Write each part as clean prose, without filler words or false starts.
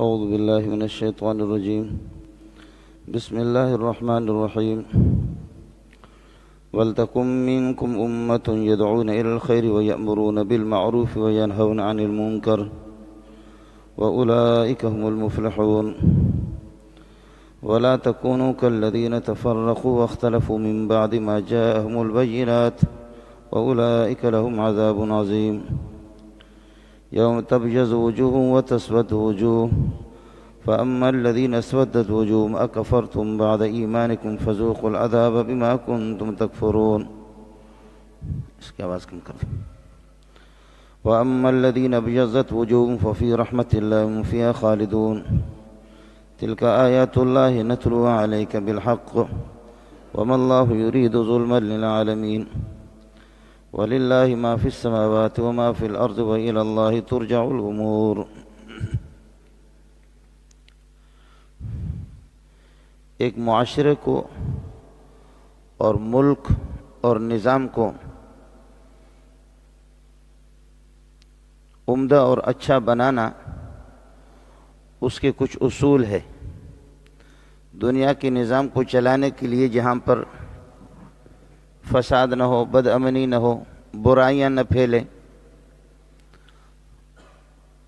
أعوذ بالله من الشيطان الرجيم. بسم الله الرحمن الرحيم. ولتكن منكم أمة يدعون إلى الخير ويأمرون بالمعروف وينهون عن المنكر وأولئك هم المفلحون. ولا تكونوا كالذين تفرقوا واختلفوا من بعد ما جاءهم البينات وأولئك لهم عذاب عظيم. يوم تبيض وجوه وتسود وجوه فأما الذين اسودت وجوههم أكفرتم بعد إيمانكم فذوقوا العذاب بما كنتم تكفرون. اس کی آواز کم کر. وأما الذين ابيضت وجوههم ففي رحمة الله هم فيها خالدون. تلك آيات الله نتلوها عليك بالحق وما الله يريد ظلما للعالمين. وللہ ما فی السماوات وما فی الارض وإلی اللہ ترجع الامور. ایک معاشرے کو اور ملک اور نظام کو عمدہ اور اچھا بنانا اس کے کچھ اصول ہے. دنیا کے نظام کو چلانے کے لیے جہاں پر فساد نہ ہو، بد امنی نہ ہو، برائیاں نہ پھیلے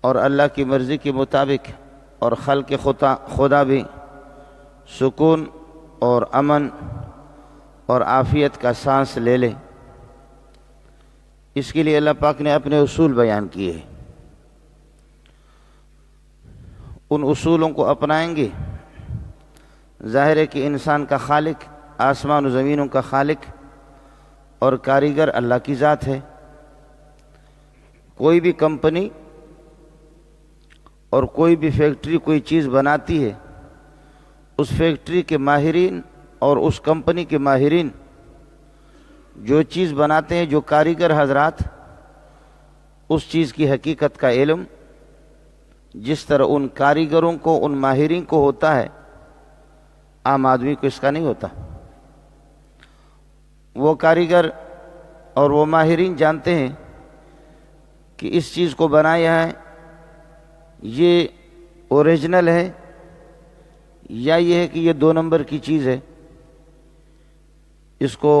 اور اللہ کی مرضی کے مطابق اور خلق خدا بھی سکون اور امن اور عافیت کا سانس لے لے، اس کے لیے اللہ پاک نے اپنے اصول بیان کیے ہیں. ان اصولوں کو اپنائیں گے. ظاہر ہے کہ انسان کا خالق، آسمان و زمینوں کا خالق اور کاریگر اللہ کی ذات ہے. کوئی بھی کمپنی اور کوئی بھی فیکٹری کوئی چیز بناتی ہے، اس فیکٹری کے ماہرین اور اس کمپنی کے ماہرین جو چیز بناتے ہیں، جو کاریگر حضرات، اس چیز کی حقیقت کا علم جس طرح ان کاریگروں کو، ان ماہرین کو ہوتا ہے، عام آدمی کو اس کا نہیں ہوتا. وہ کاریگر اور وہ ماہرین جانتے ہیں کہ اس چیز کو بنایا ہے یہ اوریجنل ہے یا یہ ہے کہ یہ 2 نمبر کی چیز ہے. اس کو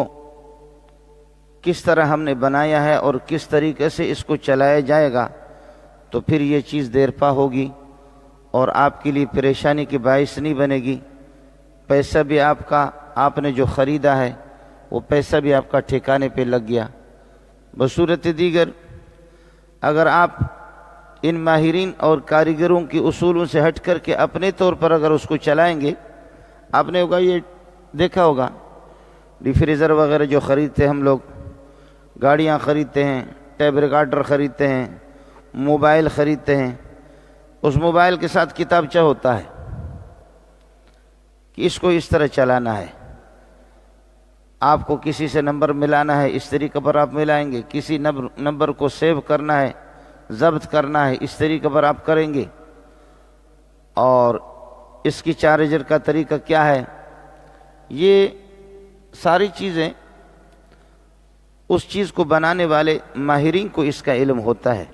کس طرح ہم نے بنایا ہے اور کس طریقے سے اس کو چلایا جائے گا تو پھر یہ چیز دیرپا ہوگی اور آپ کے لیے پریشانی کی باعث نہیں بنے گی. پیسہ بھی آپ نے جو خریدا ہے وہ پیسہ بھی آپ کا ٹھکانے پہ لگ گیا. بصورت دیگر اگر آپ ان ماہرین اور کاریگروں کی اصولوں سے ہٹ کر کے اپنے طور پر اگر اس کو چلائیں گے، آپ نے یہ دیکھا ہوگا ریفریزر وغیرہ جو خریدتے ہم لوگ، گاڑیاں خریدتے ہیں، ٹیپ ریکارڈر خریدتے ہیں، موبائل خریدتے ہیں، اس موبائل کے ساتھ کتابچہ ہوتا ہے کہ اس کو اس طرح چلانا ہے. آپ کو کسی سے نمبر ملانا ہے، اس طریقے پر آپ ملائیں گے. کسی نمبر کو سیو کرنا ہے، ضبط کرنا ہے، اس طریقے پر آپ کریں گے. اور اس کی چارجر کا طریقہ کیا ہے، یہ ساری چیزیں اس چیز کو بنانے والے ماہرین کو اس کا علم ہوتا ہے.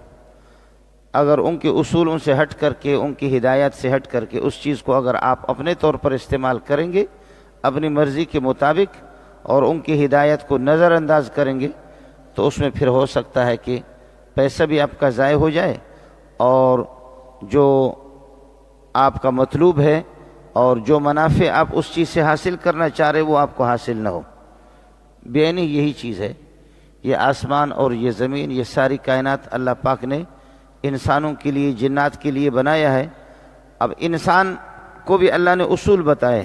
اگر ان کے اصولوں سے ہٹ کر کے، ان کی ہدایات سے ہٹ کر کے اس چیز کو اگر آپ اپنے طور پر استعمال کریں گے اپنی مرضی کے مطابق اور ان کی ہدایت کو نظر انداز کریں گے تو اس میں پھر ہو سکتا ہے کہ پیسہ بھی آپ کا ضائع ہو جائے اور جو آپ کا مطلوب ہے اور جو منافع آپ اس چیز سے حاصل کرنا چاہ رہے وہ آپ کو حاصل نہ ہو. بیانی یہی چیز ہے. یہ آسمان اور یہ زمین، یہ ساری کائنات اللہ پاک نے انسانوں کے لیے، جنات کے لیے بنایا ہے. اب انسان کو بھی اللہ نے اصول بتائے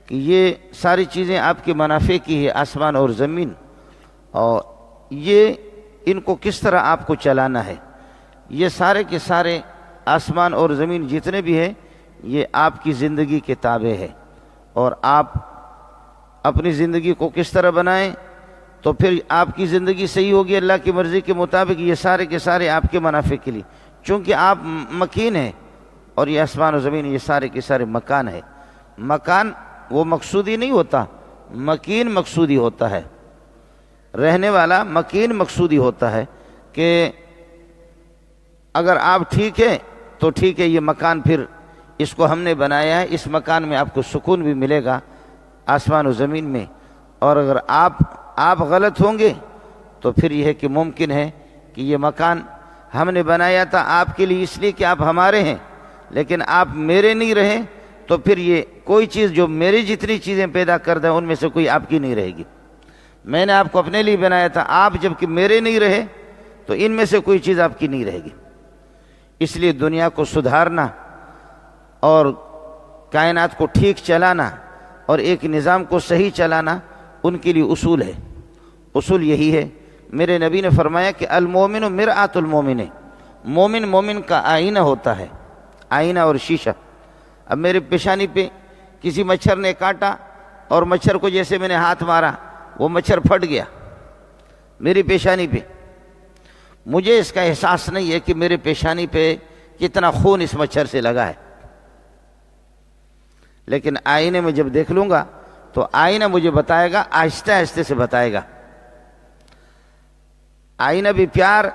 کہ یہ ساری چیزیں آپ کے منافع کی ہے، آسمان اور زمین، اور یہ ان کو کس طرح آپ کو چلانا ہے. یہ سارے کے سارے آسمان اور زمین جتنے بھی ہیں یہ آپ کی زندگی کے تابع ہے، اور آپ اپنی زندگی کو کس طرح بنائیں تو پھر آپ کی زندگی صحیح ہوگی اللہ کی مرضی کے مطابق. یہ سارے کے سارے آپ کے منافع کے لیے، چونکہ آپ مکین ہیں اور یہ آسمان و زمین یہ سارے کے سارے مکان ہے. مکان وہ مقصودی نہیں ہوتا، مکین مقصودی ہوتا ہے. رہنے والا مکین مقصودی ہوتا ہے کہ اگر آپ ٹھیک ہیں تو ٹھیک ہے، یہ مکان پھر اس کو ہم نے بنایا ہے، اس مکان میں آپ کو سکون بھی ملے گا آسمان و زمین میں. اور اگر آپ غلط ہوں گے تو پھر یہ ہے کہ ممکن ہے کہ یہ مکان ہم نے بنایا تھا آپ کے لیے اس لیے کہ آپ ہمارے ہیں، لیکن آپ میرے نہیں رہے تو پھر یہ کوئی چیز جو میری جتنی چیزیں پیدا کر دیں ان میں سے کوئی آپ کی نہیں رہے گی. میں نے آپ کو اپنے لیے بنایا تھا، آپ جب کہ میرے نہیں رہے تو ان میں سے کوئی چیز آپ کی نہیں رہے گی. اس لیے دنیا کو سدھارنا اور کائنات کو ٹھیک چلانا اور ایک نظام کو صحیح چلانا ان کے لیے اصول ہے. اصول یہی ہے، میرے نبی نے فرمایا کہ المومن مرآۃ المومن، مومن مومن کا آئینہ ہوتا ہے، آئینہ اور شیشہ. اب میرے پیشانی پہ کسی مچھر نے کاٹا اور مچھر کو جیسے میں نے ہاتھ مارا وہ مچھر پھٹ گیا میری پیشانی پہ، مجھے اس کا احساس نہیں ہے کہ میرے پیشانی پہ کتنا خون اس مچھر سے لگا ہے. لیکن آئینے میں جب دیکھ لوں گا تو آئینہ مجھے بتائے گا، آہستہ آہستہ سے بتائے گا. آئینہ بھی پیار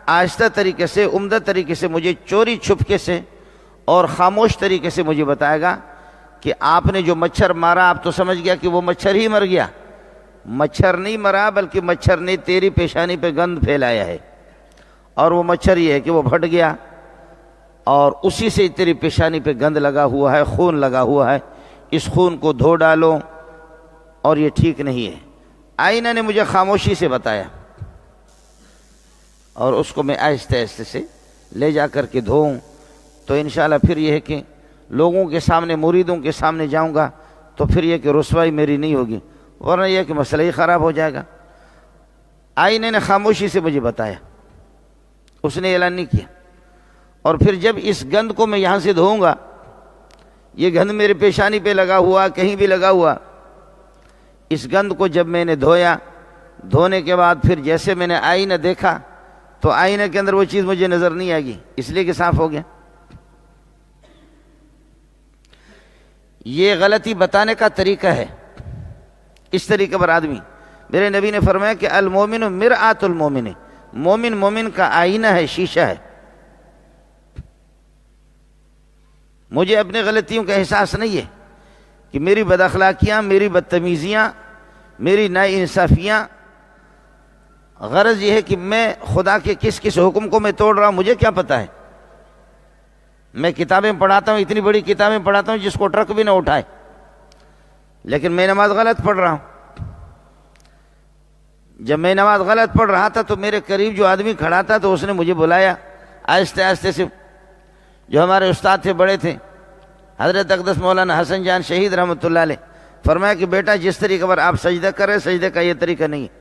آہستہ طریقے سے، عمدہ طریقے سے مجھے چوری چھپکے سے اور خاموش طریقے سے مجھے بتائے گا کہ آپ نے جو مچھر مارا آپ تو سمجھ گیا کہ وہ مچھر ہی مر گیا. مچھر نہیں مرا بلکہ مچھر نے تیری پیشانی پہ گند پھیلایا ہے، اور وہ مچھر یہ ہے کہ وہ پھٹ گیا اور اسی سے تیری پیشانی پہ گند لگا ہوا ہے، خون لگا ہوا ہے. اس خون کو دھو ڈالو اور یہ ٹھیک نہیں ہے. آئینہ نے مجھے خاموشی سے بتایا اور اس کو میں آہستہ آہستہ سے لے جا کر کے دھوؤں تو انشاءاللہ پھر یہ ہے کہ لوگوں کے سامنے، مریدوں کے سامنے جاؤں گا تو پھر یہ کہ رسوائی میری نہیں ہوگی، ورنہ یہ کہ مسئلہ ہی خراب ہو جائے گا. آئینے نے خاموشی سے مجھے بتایا، اس نے اعلان نہیں کیا. اور پھر جب اس گند کو میں یہاں سے دھوؤں گا، یہ گند میرے پیشانی پہ لگا ہوا، کہیں بھی لگا ہوا، اس گند کو جب میں نے دھویا، دھونے کے بعد پھر جیسے میں نے آئینہ دیکھا تو آئینہ کے اندر وہ چیز مجھے نظر نہیں آئے گی، اس لیے کہ صاف ہو گیا. یہ غلطی بتانے کا طریقہ ہے. اس طریقے پر آدمی، میرے نبی نے فرمایا کہ المومن مرآۃ المومن، مومن مومن کا آئینہ ہے، شیشہ ہے. مجھے اپنی غلطیوں کا احساس نہیں ہے کہ میری بد اخلاقیاں، میری بدتمیزیاں، میری ناانصافیاں، غرض یہ ہے کہ میں خدا کے کس کس حکم کو میں توڑ رہا ہوں مجھے کیا پتہ ہے. میں کتابیں پڑھاتا ہوں، اتنی بڑی کتابیں پڑھاتا ہوں جس کو ٹرک بھی نہ اٹھائے، لیکن میں نماز غلط پڑھ رہا ہوں. جب میں نماز غلط پڑھ رہا تھا تو میرے قریب جو آدمی کھڑا تھا تو اس نے مجھے بلایا آہستہ آہستہ سے. جو ہمارے استاد تھے، بڑے تھے، حضرت اقدس مولانا حسن جان شہید رحمۃ اللہ علیہ، فرمایا کہ بیٹا جس طریقے پر آپ سجدہ کر رہے، سجدے کا یہ طریقہ نہیں ہے.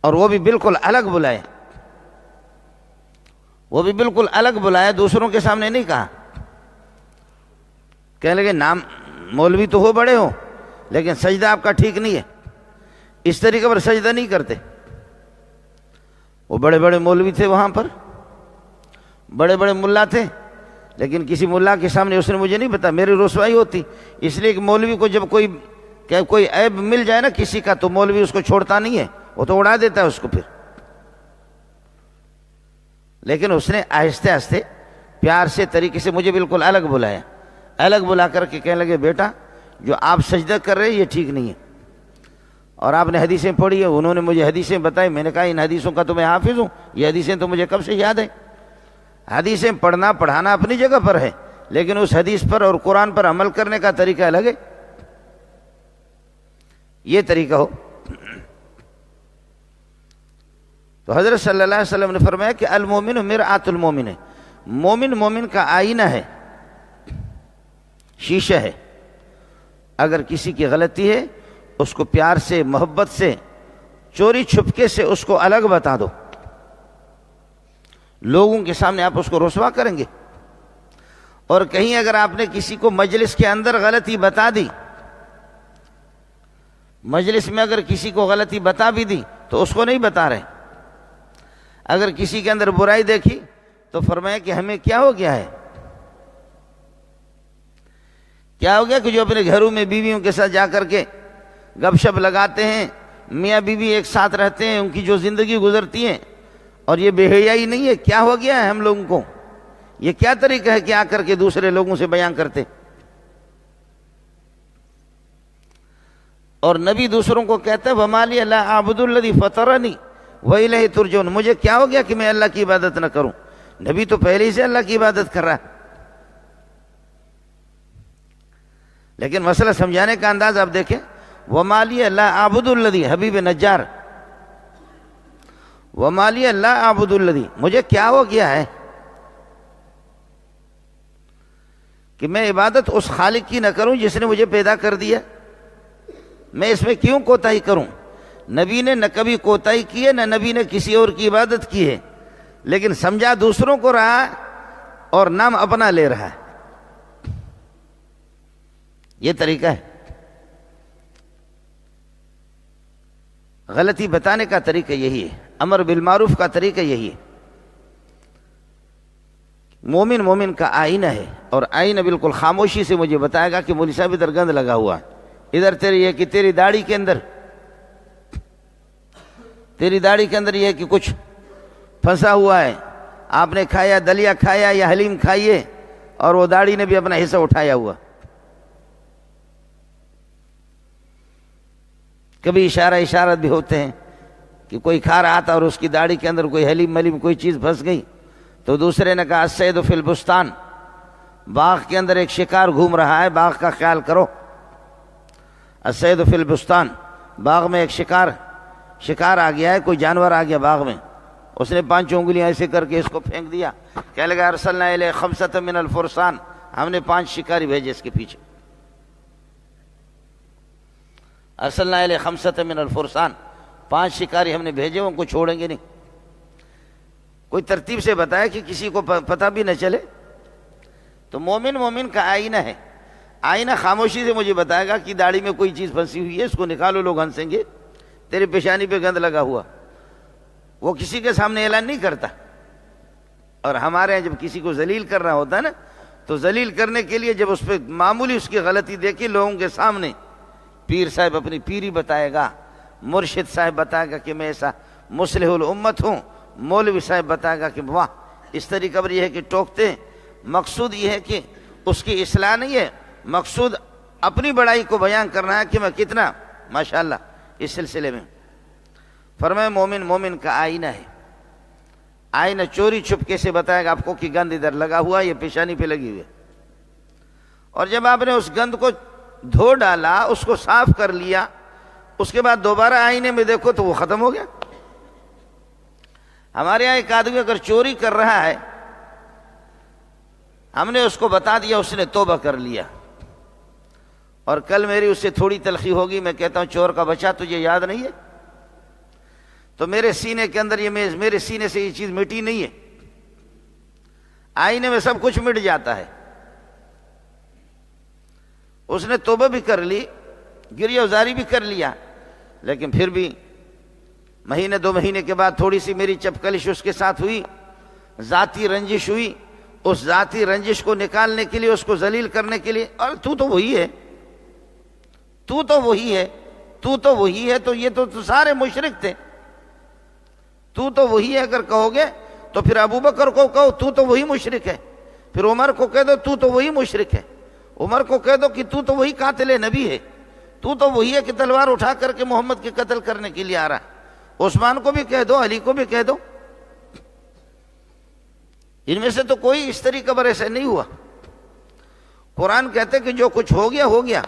اور وہ بھی بالکل الگ بلایا، وہ بھی بالکل الگ بلایا، دوسروں کے سامنے نہیں کہا. کہنے لگے نام مولوی تو ہو، بڑے ہو، لیکن سجدہ آپ کا ٹھیک نہیں ہے، اس طریقے پر سجدہ نہیں کرتے. وہ بڑے بڑے مولوی تھے وہاں پر، بڑے بڑے ملا تھے، لیکن کسی ملا کے سامنے اس نے مجھے نہیں بتایا، میری رسوائی ہوتی. اس لیے کہ مولوی کو جب کوئی عیب مل جائے نا کسی کا تو مولوی اس کو چھوڑتا نہیں ہے، وہ تو اڑا دیتا ہے اس کو پھر. لیکن اس نے آہستہ آہستہ پیار سے طریقے سے مجھے بالکل الگ بلایا، الگ بلا کر کے کہنے لگے بیٹا جو آپ سجدہ کر رہے ہیں یہ ٹھیک نہیں ہے، اور آپ نے حدیثیں پڑھی ہیں. انہوں نے مجھے حدیثیں بتائی، میں نے کہا ان حدیثوں کا تو میں حافظ ہوں، یہ حدیثیں تو مجھے کب سے یاد ہے. حدیثیں پڑھنا پڑھانا اپنی جگہ پر ہے، لیکن اس حدیث پر اور قرآن پر عمل کرنے کا طریقہ الگ ہے. یہ طریقہ ہو. تو حضرت صلی اللہ علیہ وسلم نے فرمایا کہ المومن مرآۃ المومن، مومن مومن کا آئینہ ہے، شیشہ ہے. اگر کسی کی غلطی ہے اس کو پیار سے، محبت سے، چوری چھپکے سے اس کو الگ بتا دو. لوگوں کے سامنے آپ اس کو رسوا کریں گے. اور کہیں اگر آپ نے کسی کو مجلس کے اندر غلطی بتا دی، مجلس میں اگر کسی کو غلطی بتا بھی دی تو اس کو نہیں بتا رہے. اگر کسی کے اندر برائی دیکھی تو فرمایا کہ ہمیں کیا ہو گیا ہے، کیا ہو گیا کہ جو اپنے گھروں میں بیویوں کے ساتھ جا کر کے گپ شپ لگاتے ہیں، میاں بیوی ایک ساتھ رہتے ہیں، ان کی جو زندگی گزرتی ہے اور یہ بے حیائی نہیں ہے؟ کیا ہو گیا ہے ہم لوگوں کو؟ یہ کیا طریقہ ہے کہ آ کر کے دوسرے لوگوں سے بیان کرتے؟ اور نبی دوسروں کو کہتا ہے وَمَا لِيَ لَا أَعْبُدُ الَّذِي فَطَرَنِي وَإِلَيْهِ تُرْجَعُونَ، مجھے کیا ہو گیا کہ میں اللہ کی عبادت نہ کروں؟ نبی تو پہلے ہی سے اللہ کی عبادت کر رہا ہے، لیکن مسئلہ سمجھانے کا انداز آپ دیکھیں، وَمَا لِيَ لَا أَعْبُدُ الَّذِي، حبیب نجار، وَمَا لِيَ لَا أَعْبُدُ الَّذِي، مجھے کیا ہو گیا ہے کہ میں عبادت اس خالق کی نہ کروں جس نے مجھے پیدا کر دیا؟ میں اس میں کیوں کوتاہی کروں؟ نبی نے نہ کبھی کوتاہی کی ہے، نہ نبی نے کسی اور کی عبادت کی ہے، لیکن سمجھا دوسروں کو رہا اور نام اپنا لے رہا ہے۔ یہ طریقہ ہے، غلطی بتانے کا طریقہ یہی ہے، امر بالمعروف کا طریقہ یہی ہے۔ مومن مومن کا آئینہ ہے، اور آئینہ بالکل خاموشی سے مجھے بتائے گا کہ مولوی صاحب ادھر گند لگا ہوا ہے، ادھر تیری یہ کہ تیری داڑھی کے اندر یہ ہے کہ کچھ پھنسا ہوا ہے، آپ نے کھایا دلیا کھایا یا حلیم کھائیے، اور وہ داڑھی نے بھی اپنا حصہ اٹھایا ہوا۔ کبھی اشارت بھی ہوتے ہیں کہ کوئی کھا رہا تھا اور اس کی داڑھی کے اندر کوئی حلیم ملیم کوئی چیز پھنس گئی، تو دوسرے نے کہا الصید فی البستان، باغ کے اندر ایک شکار گھوم رہا ہے، باغ کا خیال کرو۔ الصید فی البستان، باغ میں ایک شکار آ گیا ہے، کوئی جانور آ گیا باغ میں، اس نے 5 انگلیاں ایسے کر کے اس کو پھینک دیا، کہنے لگا ارسلنا الیہ 5 من الفرسان، ہم نے 5 شکاری بھیجے اس کے پیچھے، ارسلنا الیہ 5 من الفرسان، 5 شکاری ہم نے بھیجے، ان کو چھوڑیں گے نہیں۔ کوئی ترتیب سے بتایا کہ کسی کو پتہ بھی نہ چلے۔ تو مومن کا آئینہ ہے، آئینہ خاموشی سے مجھے بتائے گا کہ داڑھی میں کوئی چیز پھنسی ہوئی ہے، اس کو نکالو، لوگ ہنسیں گے، تیرے پیشانی پہ گند لگا ہوا۔ وہ کسی کے سامنے اعلان نہیں کرتا، اور ہمارے یہاں جب کسی کو ذلیل کرنا ہوتا ہے نا، تو ذلیل کرنے کے لیے جب اس پہ معمولی اس کی غلطی دیکھی لوگوں کے سامنے، پیر صاحب اپنی پیری بتائے گا، مرشد صاحب بتائے گا کہ میں ایسا مصلح الامت ہوں، مولوی صاحب بتائے گا کہ واہ اس طریقہ پر یہ ہے کہ ٹوکتے ہیں۔ مقصود یہ ہے کہ اس کی اصلاح نہیں ہے، مقصود اپنی بڑائی کو بیان کرنا ہے کہ میں کتنا ماشاءاللہ اس سلسلے میں۔ فرمایا مومن کا آئینہ ہے، آئینہ چوری چھپکے سے بتائے گا آپ کو کہ گند ادھر لگا ہوا، یہ پیشانی پہ لگی ہوئی ہے، اور جب آپ نے اس گند کو دھو ڈالا، اس کو صاف کر لیا، اس کے بعد دوبارہ آئینے میں دیکھو تو وہ ختم ہو گیا۔ ہمارے یہاں ایک آدمی اگر چوری کر رہا ہے، ہم نے اس کو بتا دیا، اس نے توبہ کر لیا، اور کل میری اس سے تھوڑی تلخی ہوگی، میں کہتا ہوں چور کا بچہ تجھے یاد نہیں ہے؟ تو میرے سینے کے اندر میرے سینے سے یہ چیز مٹی نہیں ہے، آئینے میں سب کچھ مٹ جاتا ہے۔ اس نے توبہ بھی کر لی، گریہ وزاری بھی کر لیا، لیکن پھر بھی مہینے 2 مہینے کے بعد تھوڑی سی میری چپکلش اس کے ساتھ ہوئی، ذاتی رنجش ہوئی، اس ذاتی رنجش کو نکالنے کے لیے، اس کو ذلیل کرنے کے لیے، اور تو تو وہی ہے، تو تو وہی ہے، تو تو وہی ہے، تو یہ تو سارے مشرک تھے، تو تو وہی ہے اگر کہو گے تو پھر ابو بکر کو کہو تو تو وہی مشرک ہے، پھر عمر کو کہہ دو تو تو وہی مشرک ہے، عمر کو کہہ دو کہ تو تو وہی قاتل نبی ہے، تو تو وہی ہے کہ تلوار اٹھا کر کے محمد کے قتل کرنے کے لیے آ رہا ہے، عثمان کو بھی کہہ دو، علی کو بھی کہہ دو۔ ان میں سے تو کوئی اس طریقے پر ایسا نہیں ہوا۔ قرآن کہتا ہے کہ جو کچھ ہو گیا ہو گیا۔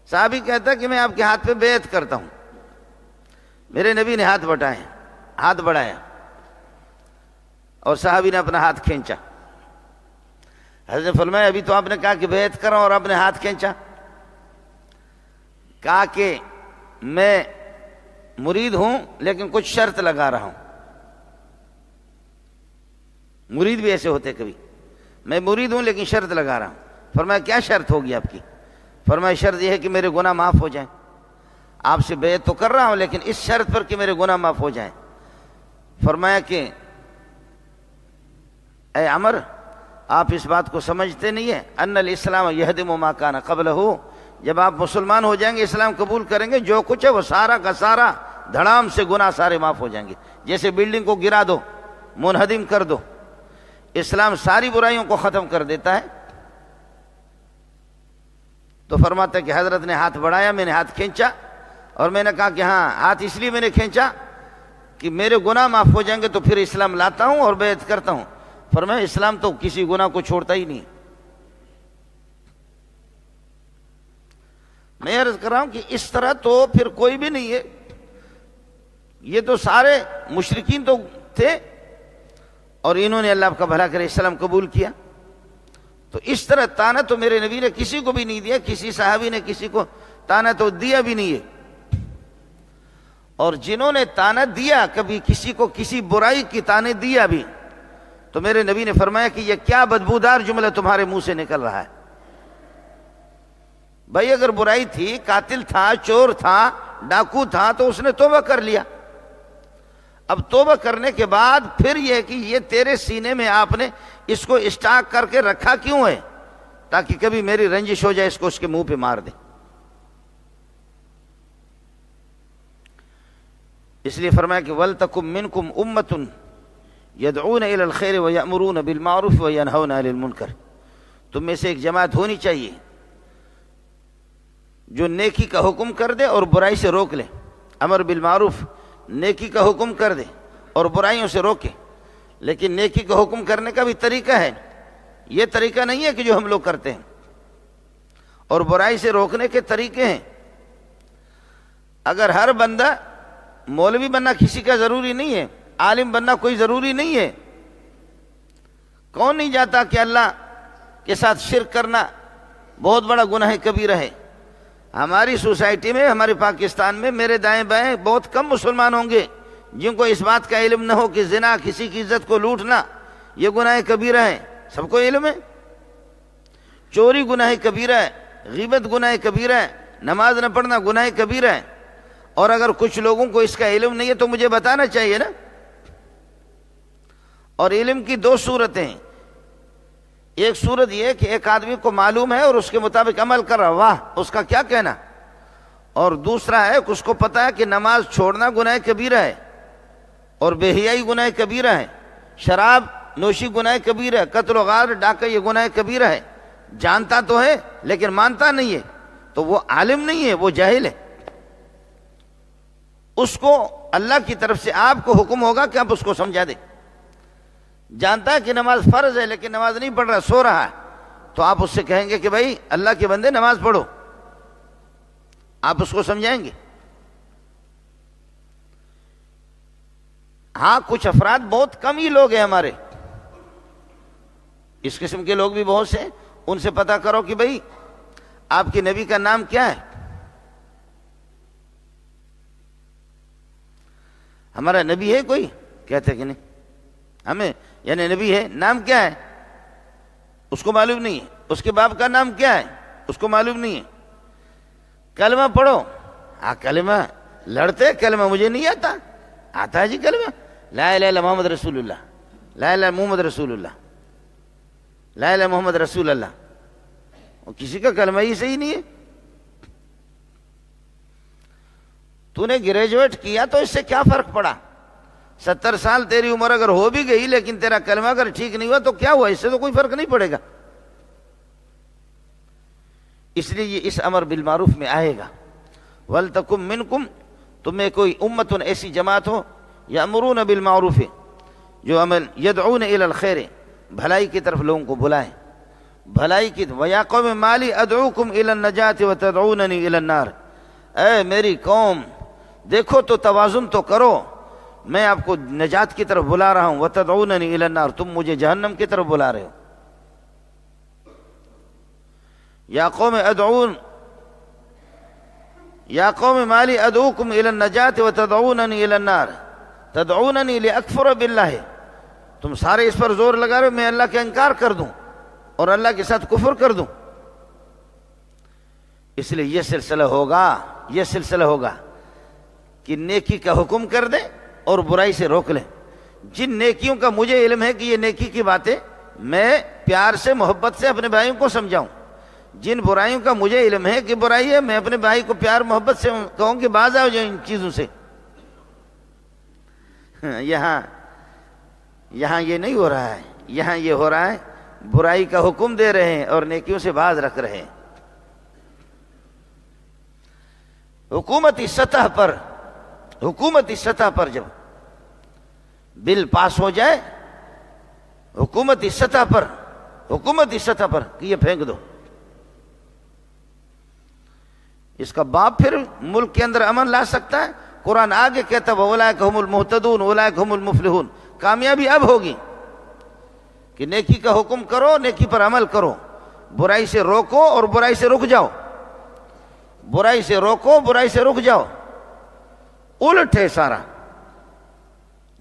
صحابی کہتا ہے کہ میں آپ کے ہاتھ پہ بیعت کرتا ہوں، میرے نبی نے ہاتھ بڑھایا اور صحابی نے اپنا ہاتھ کھینچا۔ حضرت نے فرمایا ابھی تو آپ نے کہا کہ بیعت کرو اور آپ نے ہاتھ کھینچا۔ کہا کہ میں مرید ہوں لیکن کچھ شرط لگا رہا ہوں۔ مرید بھی ایسے ہوتے کبھی، میں مرید ہوں لیکن شرط لگا رہا ہوں۔ فرمایا کیا شرط ہوگی آپ کی؟ فرمایا شرط یہ ہے کہ میرے گناہ معاف ہو جائیں۔ آپ سے بیعت تو کر رہا ہوں لیکن اس شرط پر کہ میرے گناہ معاف ہو جائیں۔ فرمایا کہ اے عمر، آپ اس بات کو سمجھتے نہیں ہیں، ان الاسلام یہدم ما کان قبلہ، جب آپ مسلمان ہو جائیں گے، اسلام قبول کریں گے، جو کچھ ہے وہ سارا کا سارا دھڑام سے گناہ سارے معاف ہو جائیں گے. جیسے بلڈنگ کو گرا دو، منہدم کر دو، اسلام ساری برائیوں کو ختم کر دیتا ہے. تو فرماتا ہے کہ حضرت نے ہاتھ بڑھایا، میں نے ہاتھ کھینچا، اور میں نے کہا کہ ہاں ہاتھ اس لیے میں نے کھینچا کہ میرے گناہ معاف ہو جائیں گے تو پھر اسلام لاتا ہوں اور بیعت کرتا ہوں. فرمایا اسلام تو کسی گناہ کو چھوڑتا ہی نہیں. میں عرض کر رہا ہوں کہ اس طرح تو پھر کوئی بھی نہیں ہے. یہ تو سارے مشرکین تو تھے اور انہوں نے اللہ کا بھلا کرے اسلام قبول کیا. تو اس طرح تانا تو میرے نبی نے کسی کو بھی نہیں دیا، کسی صحابی نے کسی کو تانا تو دیا بھی نہیں ہے. اور جنہوں نے تانا دیا کبھی کسی کو کسی برائی کی تانے دیا بھی، تو میرے نبی نے فرمایا کہ یہ کیا بدبودار جملہ تمہارے منہ سے نکل رہا ہے. بھائی اگر برائی تھی، قاتل تھا، چور تھا، ڈاکو تھا، تو اس نے توبہ کر لیا. اب توبہ کرنے کے بعد پھر یہ کہ یہ تیرے سینے میں آپ نے اس کو اسٹاک کر کے رکھا کیوں ہے؟ تاکہ کبھی میری رنجش ہو جائے اس کو اس کے منہ پہ مار دے. اس لیے فرمایا کہ وَلْتَكُمْ مِنْكُمْ أُمَّةٌ يَدْعُونَ إِلَى الْخَيْرِ وَيَأْمُرُونَ بِالْمَعْرُوفِ وَيَنْهَوْنَ عَنِ الْمُنْكَرِ. تم میں سے ایک جماعت ہونی چاہیے جو نیکی کا حکم کر دے اور برائی سے روک لے. امر بالمعروف، نیکی کا حکم کر دے اور برائیوں سے روکے. لیکن نیکی کا حکم کرنے کا بھی طریقہ ہے، یہ طریقہ نہیں ہے کہ جو ہم لوگ کرتے ہیں. اور برائی سے روکنے کے طریقے ہیں. اگر ہر بندہ مولوی بننا کسی کا ضروری نہیں ہے، عالم بننا کوئی ضروری نہیں ہے. کون نہیں جاتا کہ اللہ کے ساتھ شرک کرنا بہت بڑا گناہ کبیرہ ہے. ہماری سوسائٹی میں، ہمارے پاکستان میں میرے دائیں بائیں بہت کم مسلمان ہوں گے جن کو اس بات کا علم نہ ہو کہ زنا، کسی کی عزت کو لوٹنا، یہ گناہ کبیرہ ہے. سب کو علم ہے. چوری گناہ کبیرہ ہے، غیبت گناہ کبیرہ ہے، نماز نہ پڑھنا گناہ کبیرہ ہے. اور اگر کچھ لوگوں کو اس کا علم نہیں ہے تو مجھے بتانا چاہیے نا. اور علم کی دو صورتیں ہیں. ایک صورت یہ کہ ایک آدمی کو معلوم ہے اور اس کے مطابق عمل کر رہا، واہ اس کا کیا کہنا. اور دوسرا ہے کہ اس کو پتا ہے کہ نماز چھوڑنا گناہ کبیرہ ہے، اور بے حیائی گناہ کبیرہ ہے، شراب نوشی گناہ کبیرہ ہے، قتل و غارت ڈاکہ یہ گناہ کبیرہ ہے. جانتا تو ہے لیکن مانتا نہیں ہے، تو وہ عالم نہیں ہے، وہ جاہل ہے. اس کو اللہ کی طرف سے آپ کو حکم ہوگا کہ آپ اس کو سمجھا دیں. جانتا ہے کہ نماز فرض ہے لیکن نماز نہیں پڑھ رہا، سو رہا ہے، تو آپ اس سے کہیں گے کہ بھائی اللہ کے بندے نماز پڑھو. آپ اس کو سمجھائیں گے. ہاں کچھ افراد، بہت کم ہی لوگ ہیں ہمارے اس قسم کے لوگ بھی بہت سے، ان سے پتا کرو کہ بھائی آپ کے نبی کا نام کیا ہے. ہمارا نبی ہے کوئی؟ کہتے کہ نہیں ہمیں، یعنی نبی ہے، نام کیا ہے اس کو معلوم نہیں ہے. اس کے باپ کا نام کیا ہے اس کو معلوم نہیں ہے. کلمہ پڑھو، ہاں کلمہ لڑتے، کلمہ مجھے نہیں آتا. آتا ہے جی کلمہ، لا الہ الا محمد رسول اللہ، لا الہ محمد رسول اللہ، لا الہ محمد رسول اللہ. اور کسی کا کلمہ ہی صحیح نہیں ہے. تو نے گریجویٹ کیا تو اس سے کیا فرق پڑا؟ 70 سال تیری عمر اگر ہو بھی گئی لیکن تیرا کلمہ اگر ٹھیک نہیں ہوا تو کیا ہوا؟ اس سے تو کوئی فرق نہیں پڑے گا. اس لیے یہ اس امر بالمعروف میں آئے گا. وَلْتَكُمْ مِنْكُمْ، تمہیں کوئی امتن ایسی جماعت ہو، یأمرون بالمعروف، جو عمل، یدعون الی الخیر، بھلائی کی طرف لوگوں کو بلائیں، بھلائی کی. وَيَا قَوْمِ مَا لِي أَدْعُوكُمْ إِلَى النَّجَاةِ وَتَدْعُونَنِي إِلَى النَّارِ. اے میری قوم دیکھو تو توازن تو کرو، میں آپ کو نجات کی طرف بلا رہا ہوں. وَتَدْعُونَنِي إِلَى النَّارِ، تم مجھے جہنم کی طرف بلا رہے ہو. یا قوم ادعون، یا قوم ما لی ادعوکم الی النجاة وتدعوننی الی النار تدعوننی لاکفر باللہ. تم سارے اس پر زور لگا رہے ہو میں اللہ کا انکار کر دوں اور اللہ کے ساتھ کفر کر دوں. اس لیے یہ سلسلہ ہوگا کہ نیکی کا حکم کر دیں اور برائی سے روک لیں. جن نیکیوں کا مجھے علم ہے کہ یہ نیکی کی باتیں میں پیار سے، محبت سے اپنے بھائیوں کو سمجھاؤں. جن برائیوں کا مجھے علم ہے کہ برائی ہے، میں اپنے بھائی کو پیار محبت سے کہوں کہ باز آؤ جو ان چیزوں سے. یہاں یہ نہیں ہو رہا ہے، یہاں یہ ہو رہا ہے برائی کا حکم دے رہے ہیں اور نیکیوں سے باز رکھ رہے ہیں۔ حکومتی سطح پر جب بل پاس ہو جائے، حکومتی سطح پر کہ یہ پھینک دو، اس کا باپ پھر ملک کے اندر امن لا سکتا ہے؟ قرآن آگے کہتا ہے اولئک هم المہتدون اولئک هم المفلحون۔ کامیابی اب ہوگی کہ نیکی کا حکم کرو، نیکی پر عمل کرو، برائی سے روکو اور برائی سے رک جاؤ، برائی سے روکو، برائی سے رک جاؤ۔ الٹ ہے سارا،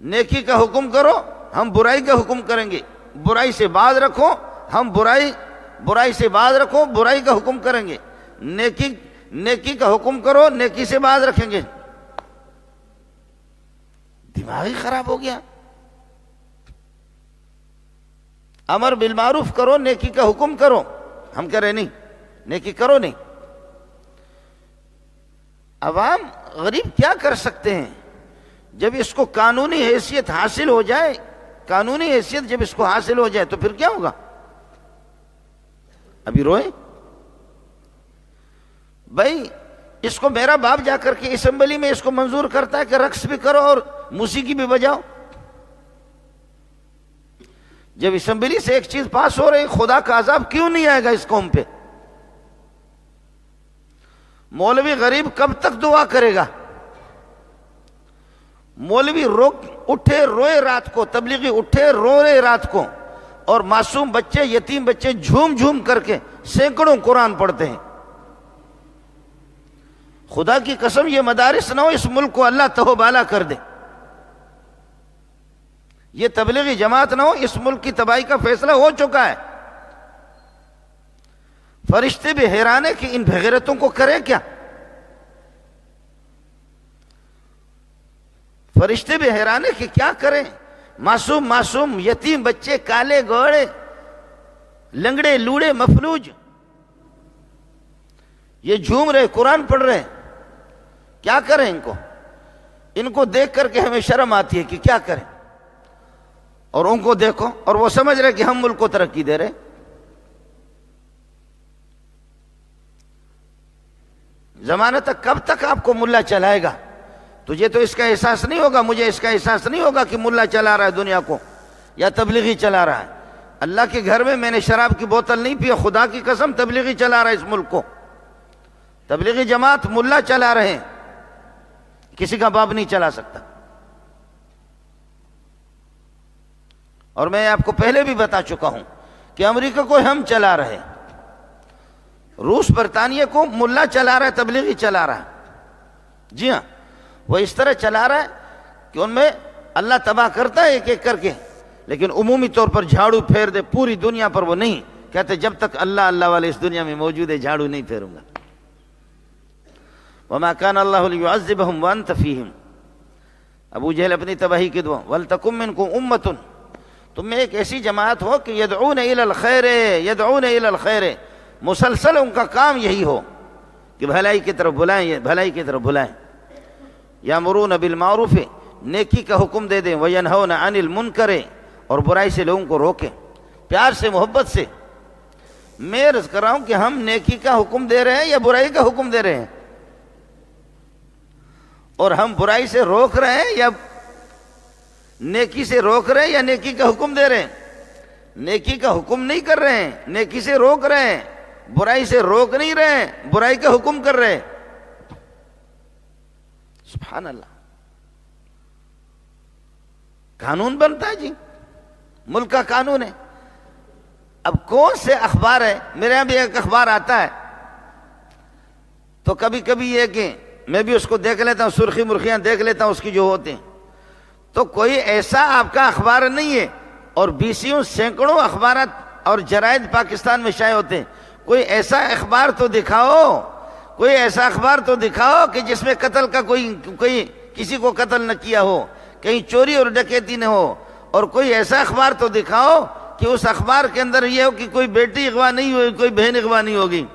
نیکی کا حکم کرو، ہم برائی کا حکم کریں گے، برائی سے باز رکھو، ہم برائی سے باز رکھو، برائی کا حکم کریں گے، نیکی کا حکم کرو، نیکی سے باز رکھیں گے۔ دماغ ہی خراب ہو گیا۔ امر بالمعروف کرو، نیکی کا حکم کرو، ہم کہہ رہے نہیں، نیکی کرو نہیں۔ عوام غریب کیا کر سکتے ہیں؟ جب اس کو قانونی حیثیت حاصل ہو جائے، قانونی حیثیت جب اس کو حاصل ہو جائے تو پھر کیا ہوگا؟ ابھی روئے بھائی، اس کو میرا باپ جا کر کے اسمبلی میں اس کو منظور کرتا ہے کہ رقص بھی کرو اور موسیقی بھی بجاؤ۔ جب اسمبلی سے ایک چیز پاس ہو رہی، خدا کا عذاب کیوں نہیں آئے گا اس قوم پہ؟ مولوی غریب کب تک دعا کرے گا؟ مولوی اٹھے روئے رات کو، تبلیغی اٹھے روئے رات کو، اور معصوم بچے، یتیم بچے جھوم جھوم کر کے سینکڑوں قرآن پڑھتے ہیں۔ خدا کی قسم یہ مدارس نہ ہو، اس ملک کو اللہ تہو بالا کر دے۔ یہ تبلیغی جماعت نہ ہو، اس ملک کی تباہی کا فیصلہ ہو چکا ہے۔ فرشتے بھی حیران ہیں کہ ان بغیرتوں کو کرے کیا؟ فرشتے بھی حیران ہیں کہ کیا کریں؟ معصوم یتیم بچے، کالے گوڑے، لنگڑے لوڑے مفلوج، یہ جھوم رہے، قرآن پڑھ رہے، کیا کریں ان کو دیکھ کر کے ہمیں شرم آتی ہے کہ کیا کریں، اور ان کو دیکھو اور وہ سمجھ رہے کہ ہم ملک کو ترقی دے رہے۔ زمانہ تک کب تک آپ کو ملا چلائے گا؟ تجھے تو اس کا احساس نہیں ہوگا، مجھے اس کا احساس نہیں ہوگا کہ ملا چلا رہا ہے دنیا کو یا تبلیغی چلا رہا ہے۔ اللہ کے گھر میں نے شراب کی بوتل نہیں پی، خدا کی قسم تبلیغی چلا رہا ہے اس ملک کو، تبلیغی جماعت ملا چلا رہے ہیں، کسی کا باپ نہیں چلا سکتا۔ اور میں آپ کو پہلے بھی بتا چکا ہوں کہ امریکہ کو ہم چلا رہے، روس برطانیہ کو ملا چلا رہا ہے، تبلیغی چلا رہا ہے۔ جی ہاں، وہ اس طرح چلا رہا ہے کہ ان میں اللہ تباہ کرتا ہے ایک ایک کر کے، لیکن عمومی طور پر جھاڑو پھیر دے پوری دنیا پر وہ نہیں کہتے، جب تک اللہ والے اس دنیا میں موجود ہے جھاڑو نہیں پھیروں گا۔ وما كان الله ليعذبهم وانت فيهم۔ ابو جہل اپنی تباہی کی دعا، ولتکم منکم امۃ، تم میں ایک ایسی جماعت ہو کہ یدعون الی الخیر، مسلسل ان کا کام یہی ہو کہ بھلائی کی طرف بلائیں، یامرون بالمعروف، نیکی کا حکم دے دیں، وینہون عن المنکر، اور برائی سے لوگوں کو روکیں، پیار سے محبت سے۔ میں عرض کر رہا ہوں کہ ہم نیکی کا حکم دے رہے ہیں یا برائی کا حکم دے رہے ہیں؟ اور ہم برائی سے روک رہے ہیں یا نیکی سے روک رہے ہیں یا نیکی کا حکم دے رہے ہیں؟ نیکی کا حکم نہیں کر رہے ہیں، نیکی سے روک رہے ہیں، برائی سے روک نہیں رہے ہیں، برائی کا حکم کر رہے ہیں۔ سبحان اللہ، قانون بنتا ہے جی، ملک کا قانون ہے۔ اب کون سے اخبار ہے، میرے یہاں بھی ایک اخبار آتا ہے تو کبھی کبھی یہ کہ میں بھی اس کو دیکھ لیتا ہوں، سرخی مرخیاں دیکھ لیتا ہوں اس کی جو ہوتے ہیں، تو کوئی ایسا آپ کا اخبار نہیں ہے، اور بیسیوں سینکڑوں اخبارات اور جرائد پاکستان میں شائع ہوتے ہیں، کوئی ایسا اخبار تو دکھاؤ، کوئی ایسا اخبار تو دکھاؤ کہ جس میں قتل کا کوئی کسی کو قتل نہ کیا ہو، کہیں چوری اور ڈکیتی نہ ہو، اور کوئی ایسا اخبار تو دکھاؤ کہ اس اخبار کے اندر یہ ہو کہ کوئی بیٹی اغوا نہیں ہوئی، کوئی بہن اغوا نہیں ہوگی۔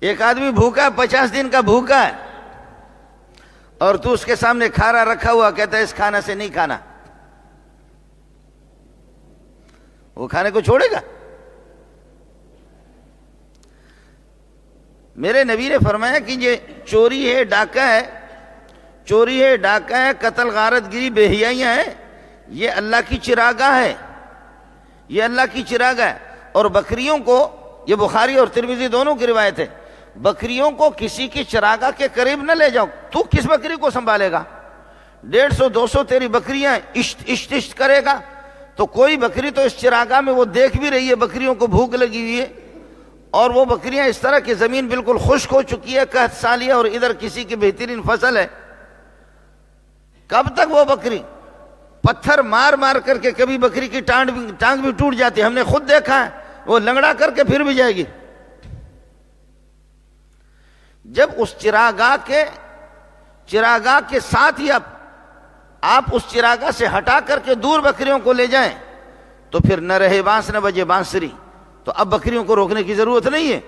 ایک آدمی بھوکا ہے، 50 دن کا بھوکا ہے، اور تو اس کے سامنے کھارا رکھا ہوا، کہتا ہے اس کھانا سے نہیں کھانا، وہ کھانے کو چھوڑے گا؟ میرے نبی نے فرمایا کہ یہ چوری ہے، ڈاکہ ہے، چوری ہے، ڈاکہ ہے، قتل، غارت گری، بے حیائیاں ہیں، یہ اللہ کی چراگاہ ہے، یہ اللہ کی چراگاہ ہے۔ اور بکریوں کو، یہ بخاری اور ترمذی دونوں کی روایت ہے، بکریوں کو کسی کی چراگاہ کے قریب نہ لے جاؤ۔ تو کس بکری کو سنبھالے گا؟ 150 200 تیری بکریاں اشت کرے گا، تو کوئی بکری تو اس چراگاہ میں وہ دیکھ بھی رہی ہے، بکریوں کو بھوک لگی ہوئی ہے، اور وہ بکریاں اس طرح کہ زمین بالکل خشک ہو چکی ہے، قحط سالی ہے، اور ادھر کسی کی بہترین فصل ہے، کب تک وہ بکری؟ پتھر مار مار کر کے کبھی بکری کی ٹانگ بھی ٹوٹ جاتی ہے، ہم نے خود دیکھا ہے، وہ لنگڑا کر کے پھر بھی جائے گی۔ جب اس چراگاہ کے ساتھ ہی آپ اس چراگاہ سے ہٹا کر کے دور بکریوں کو لے جائیں تو پھر نہ رہے بانس نہ بجے بانسری، تو اب بکریوں کو روکنے کی ضرورت نہیں ہے۔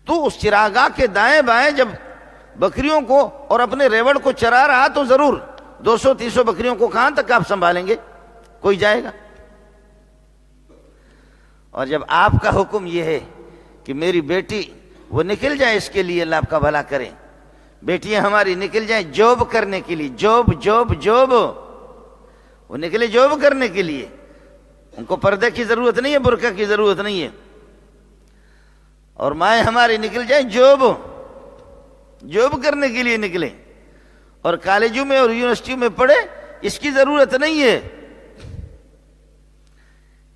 تو اس چراگاہ کے دائیں بائیں جب بکریوں کو اور اپنے ریوڑ کو چرا رہا تو ضرور 200-300 بکریوں کو کہاں تک آپ سنبھالیں گے؟ کوئی جائے گا؟ اور جب آپ کا حکم یہ ہے کہ میری بیٹی وہ نکل جائے، اس کے لیے اللہ آپ کا بھلا کرے، بیٹیاں ہماری نکل جائیں جاب کرنے کے لیے، جاب، وہ نکلے جاب کرنے کے لیے، ان کو پردے کی ضرورت نہیں ہے، برقع کی ضرورت نہیں ہے، اور مائیں ہماری نکل جائیں جاب کرنے کے لیے نکلے، اور کالجوں میں اور یونیورسٹیوں میں پڑھے، اس کی ضرورت نہیں ہے۔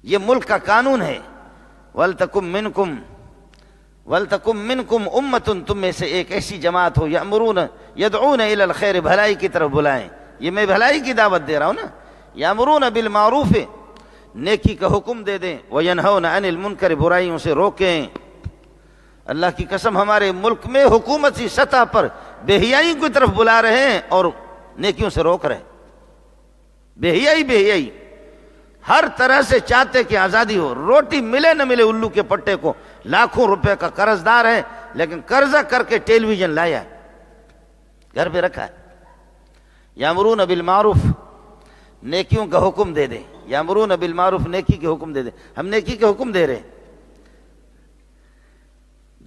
یہ ملک کا قانون ہے، وَلْتَكُمْ مِنْكُمْ أُمَّةٌ، تم میں سے ایک ایسی جماعت ہو، يَدْعُونَ إِلَى الْخَيْرِ، بھلائی کی طرف بلائیں، یہ میں بھلائی کی دعوت دے رہا ہوں نا، يَأْمُرُونَ بِالْمَعْرُوفِ، نیکی کا حکم دے دیں، وَيَنْهَوْنَ عَنِ الْمُنْكَرِ، برائیوں سے روکیں۔ اللہ کی قسم ہمارے ملک میں حکومتی سطح پر بے حیائی کی طرف بلا رہے ہیں اور نیکیوں سے روک رہے ہیں۔ بے حیائی ہر طرح سے چاہتے کہ آزادی ہو، روٹی ملے نہ ملے، الو کے پٹے کو لاکھوں روپے کا قرض دار ہے، لیکن قرضہ کر کے ٹیلی ویژن لایا ہے، گھر پہ رکھا ہے۔ یامرون بالمعروف، نیکیوں کا حکم دے دیں، یامرون بالمعروف، نیکی کے حکم دے دیں۔ ہم نیکی کے حکم دے رہے ہیں۔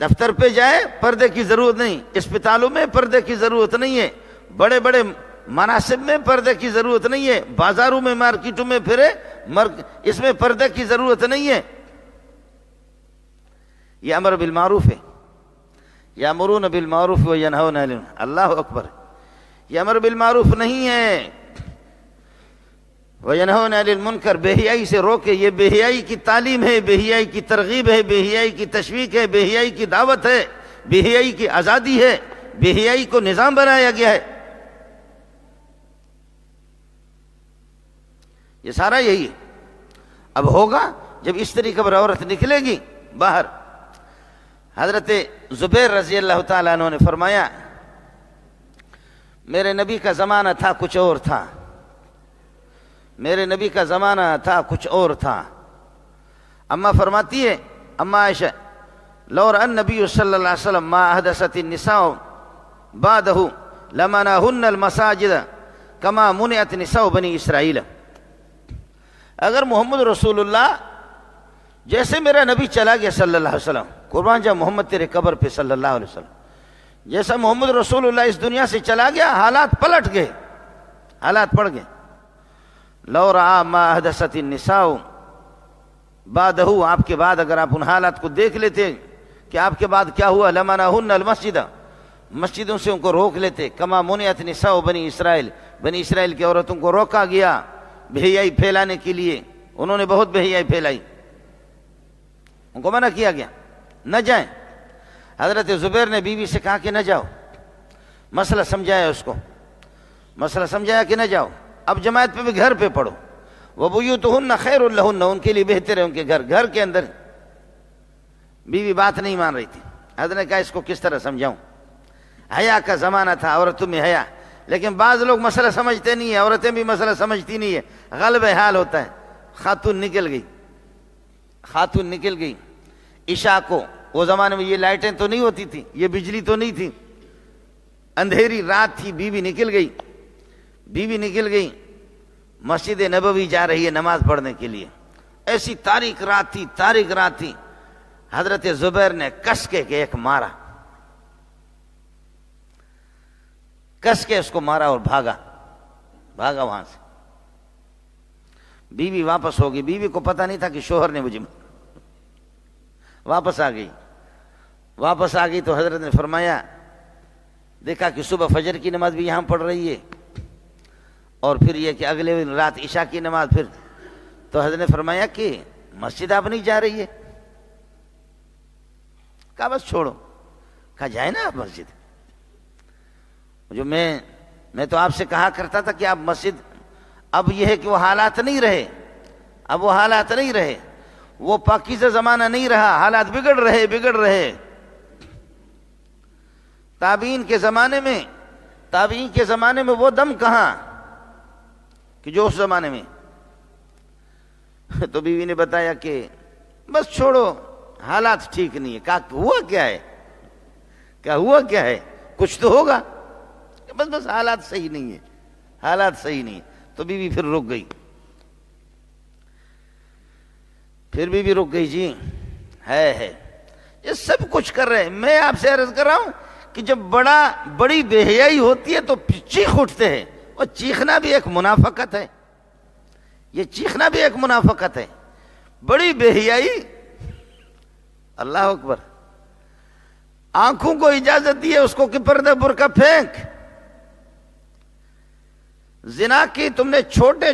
دفتر پہ جائے پردے کی ضرورت نہیں، اسپتالوں میں پردے کی ضرورت نہیں ہے، بڑے بڑے مناصب میں پردے کی ضرورت نہیں ہے، بازاروں میں مارکیٹوں میں پھرے اس میں پردے کی ضرورت نہیں ہے۔ یہ امر بالمعروف ہے، یامرون بالمعروف وینہون عن المنکر، اللہ اکبر، یہ امر بالمعروف نہیں ہے، وینہون عن المنکر، بے حیائی سے روکے۔ یہ بے حیائی کی تعلیم ہے، بے حیائی کی ترغیب ہے، بے حیائی کی تشویق ہے، بے حیائی کی دعوت ہے، بے حیائی کی آزادی ہے، بے حیائی کو نظام بنایا گیا ہے، یہ سارا یہی ہے۔ اب ہوگا جب اس طریقے پر عورت نکلے گی باہر۔ حضرت زبیر رضی اللہ تعالیٰ عنہ نے فرمایا، میرے نبی کا زمانہ تھا کچھ اور تھا، میرے نبی کا زمانہ تھا کچھ اور تھا۔ اماں فرماتی ہے، اماں عائشہ، لو رأى النبی صلی اللہ علیہ وسلم ما احدثت النساء بعدہ لمنعہن المساجد کما منعت نساء بنی اسرائیل۔ اگر محمد رسول اللہ، جیسے میرا نبی چلا گیا صلی اللہ علیہ وسلم، قربان جا محمد تیرے قبر پہ صلی اللہ علیہ وسلم، جیسا محمد رسول اللہ اس دنیا سے چلا گیا، حالات پلٹ گئے، حالات پڑ گئے۔ لو رعا ما احدثت النساء بعدہ، آپ کے بعد اگر آپ ان حالات کو دیکھ لیتے کہ آپ کے بعد کیا ہوا، لمنعہن المسجد، مسجدوں سے ان کو روک لیتے، کما منعت نساء بنی اسرائیل، بنی اسرائیل کی عورتوں کو روکا گیا بے حیائی پھیلانے کے لیے، انہوں نے بہت بے حیائی پھیلائی، ان کو منع کیا گیا نہ جائیں۔ حضرت زبیر نے بیوی سے کہا کہ نہ جاؤ، مسئلہ سمجھایا اس کو، مسئلہ سمجھایا کہ نہ جاؤ، اب جماعت پہ بھی گھر پہ پڑھو، وَبُيُوتُهُنَّ خَيْرٌ لَهُنَّ، ان کے لیے بہتر ہے ان کے گھر کے اندر۔ بیوی بات نہیں مان رہی تھی، حضرت نے کہا اس کو کس طرح سمجھاؤں، حیا کا زمانہ تھا، عورتوں میں حیا، لیکن بعض لوگ مسئلہ سمجھتے نہیں ہیں، عورتیں بھی مسئلہ سمجھتی نہیں ہے، غلب حال ہوتا ہے۔ خاتون نکل گئی، عشاء کو، وہ زمانے میں یہ لائٹیں تو نہیں ہوتی تھی، یہ بجلی تو نہیں تھی، اندھیری رات تھی، بیوی نکل گئی مسجد نبوی جا رہی ہے نماز پڑھنے کے لیے، ایسی تاریک رات تھی، حضرت زبیر نے کس کے ایک مارا، کس کے اس کو مارا اور بھاگا وہاں سے۔ بیوی واپس ہو گئی، بیوی کو پتہ نہیں تھا کہ شوہر نے مجھے واپس آ گئی تو حضرت نے فرمایا، دیکھا کہ صبح فجر کی نماز بھی یہاں پڑھ رہی ہے اور پھر یہ کہ اگلے دن رات عشاء کی نماز، پھر تو حضرت نے فرمایا کہ مسجد آپ نہیں جا رہی ہے؟ کہا بس چھوڑو، کہا جائے نا آپ مسجد، جو میں تو آپ سے کہا کرتا تھا کہ آپ مسجد، اب یہ ہے کہ وہ حالات نہیں رہے، وہ پاکیزہ زمانہ نہیں رہا، حالات بگڑ رہے۔ تابعین کے زمانے میں وہ دم کہاں کہ جو اس زمانے میں۔ تو بیوی نے بتایا کہ بس چھوڑو، حالات ٹھیک نہیں ہے۔ کہا ہوا کیا ہے؟ کچھ تو ہوگا، بس حالات صحیح نہیں ہے۔ تو بیوی پھر رک گئی، جی ہے یہ سب کچھ کر رہے ہیں۔ میں آپ سے عرض کر رہا ہوں کہ جب بڑی بے حیائی ہوتی ہے تو چیخ اٹھتے ہیں، اور چیخنا بھی ایک منافقت ہے، بڑی بے حیائی۔ اللہ اکبر، آنکھوں کو اجازت دی ہے اس کو کہ پردہ برقع پھینک۔ زنا کی تم نے چھوٹے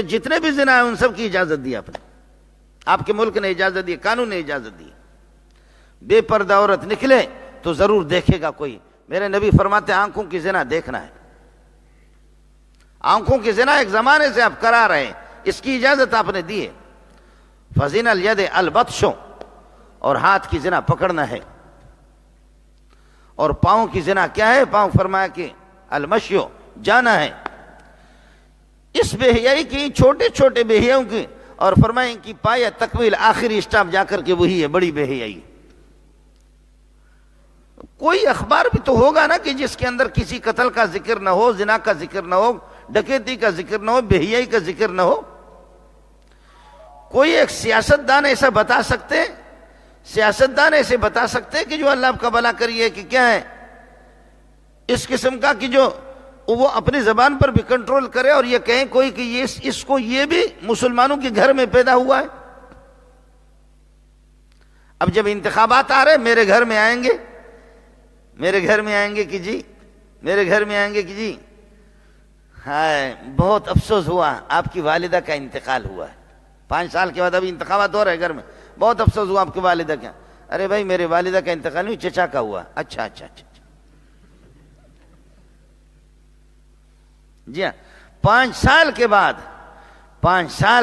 جتنے بھی زنا ہیں ان سب کی اجازت دی آپ کے ملک نے اجازت دی، قانون نے اجازت دی۔ بے پردہ عورت نکلے تو ضرور دیکھے گا کوئی۔ میرے نبی فرماتے آنکھوں کی زنا دیکھنا ہے، آنکھوں کی زنا ایک زمانے سے آپ کرا رہے ہیں، اس کی اجازت آپ نے دی ہے۔ فزنا الید البطش، اور ہاتھ کی زنا پکڑنا ہے، اور پاؤں کی زنا کیا ہے؟ پاؤں فرمایا کہ المشیو، جانا ہے۔ اس بے حیائی کی، چھوٹے بے حیاؤں کی، اور فرمائیں کہ پایا تکمیل، آخری اسٹاپ جا کر کے وہی ہے بڑی بے حیائی۔ کوئی اخبار بھی تو ہوگا نا کہ جس کے اندر کسی قتل کا ذکر نہ ہو، زنا کا ذکر نہ ہو، ڈکیتی کا ذکر نہ ہو، بے حیائی کا ذکر نہ ہو۔ کوئی ایک سیاستدان ایسا بتا سکتے کہ جو اللہ آپ کا بھلا کریے کہ کیا ہے اس قسم کا، کہ جو وہ اپنی زبان پر بھی کنٹرول کرے اور یہ کہیں کوئی کہ اس کو یہ بھی مسلمانوں کے گھر میں پیدا ہوا ہے۔ اب جب انتخابات آ رہے، میرے گھر میں آئیں گے کہ جی ہائے بہت افسوس ہوا، آپ کی والدہ کا انتقال ہوا ہے، 5 سال کے بعد ابھی انتخابات ہو رہے ہیں گھر میں، بہت افسوس ہوا آپ کی والدہ کا۔ ارے بھائی میرے والدہ کا انتقال نہیں، چچا کا ہوا۔ اچھا جی ہاں، 5 سال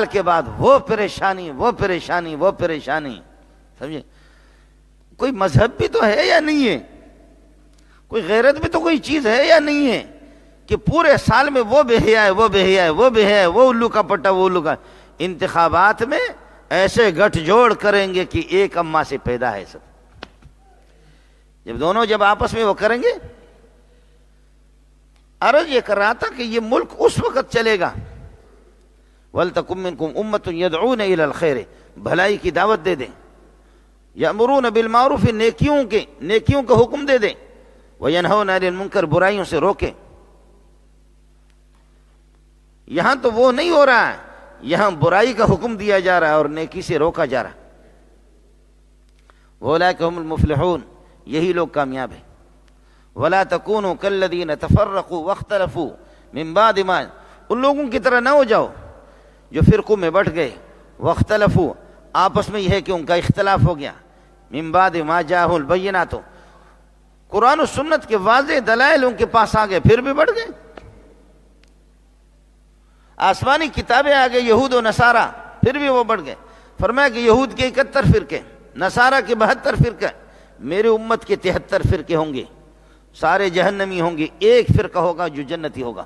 کے بعد وہ پریشانی سمجھے۔ کوئی مذہب بھی تو ہے یا نہیں ہے؟ کوئی غیرت بھی تو کوئی چیز ہے یا نہیں ہے کہ پورے سال میں وہ بے حیا ہے، وہ الو کا پٹا، وہ الو کا۔ انتخابات میں ایسے گٹھ جوڑ کریں گے کہ ایک اماں سے پیدا ہے سب۔ جب آپس میں وہ کریں گے، عرض یہ کر رہا تھا کہ یہ ملک اس وقت چلے گا وَلْتَكُن مِّنكُمْ أُمَّةٌ يَدْعُونَ إِلَى الْخَيْرِ، بھلائی کی دعوت دے دیں، یأمرون بالمعروف، نیکیوں کا حکم دے دیں، وَيَنْهَوْنَ عَنِ الْمُنكَرِ، برائیوں سے روکیں۔ یہاں تو وہ نہیں ہو رہا ہے، یہاں برائی کا حکم دیا جا رہا ہے اور نیکی سے روکا جا رہا ہے۔ وَأُولَٰئِكَ هُمُ الْمُفْلِحُونَ، یہی لوگ کامیاب ہیں۔ وَلَا تَكُونُوا كَالَّذِينَ تَفَرَّقُوا وَاخْتَلَفُوا مِن بَعْدِ مَا، ان لوگوں کی طرح نہ ہو جاؤ جو فرقوں میں بٹ گئے، واختلفوا، آپس میں یہ ہے کہ ان کا اختلاف ہو گیا، من بعد ما جاءهم البینات، قرآن و سنت کے واضح دلائل ان کے پاس آ گئے پھر بھی بڑھ گئے۔ آسمانی کتابیں آ گئے، یہود و نصارہ، پھر بھی وہ بڑھ گئے۔ فرمایا کہ یہود کے 71 فرقے، نصارہ کے 72 فرقے، میرے امت کے 73 فرقے ہوں گے، سارے جہنمی ہوں گے، ایک فرقہ ہوگا جو جنتی ہوگا۔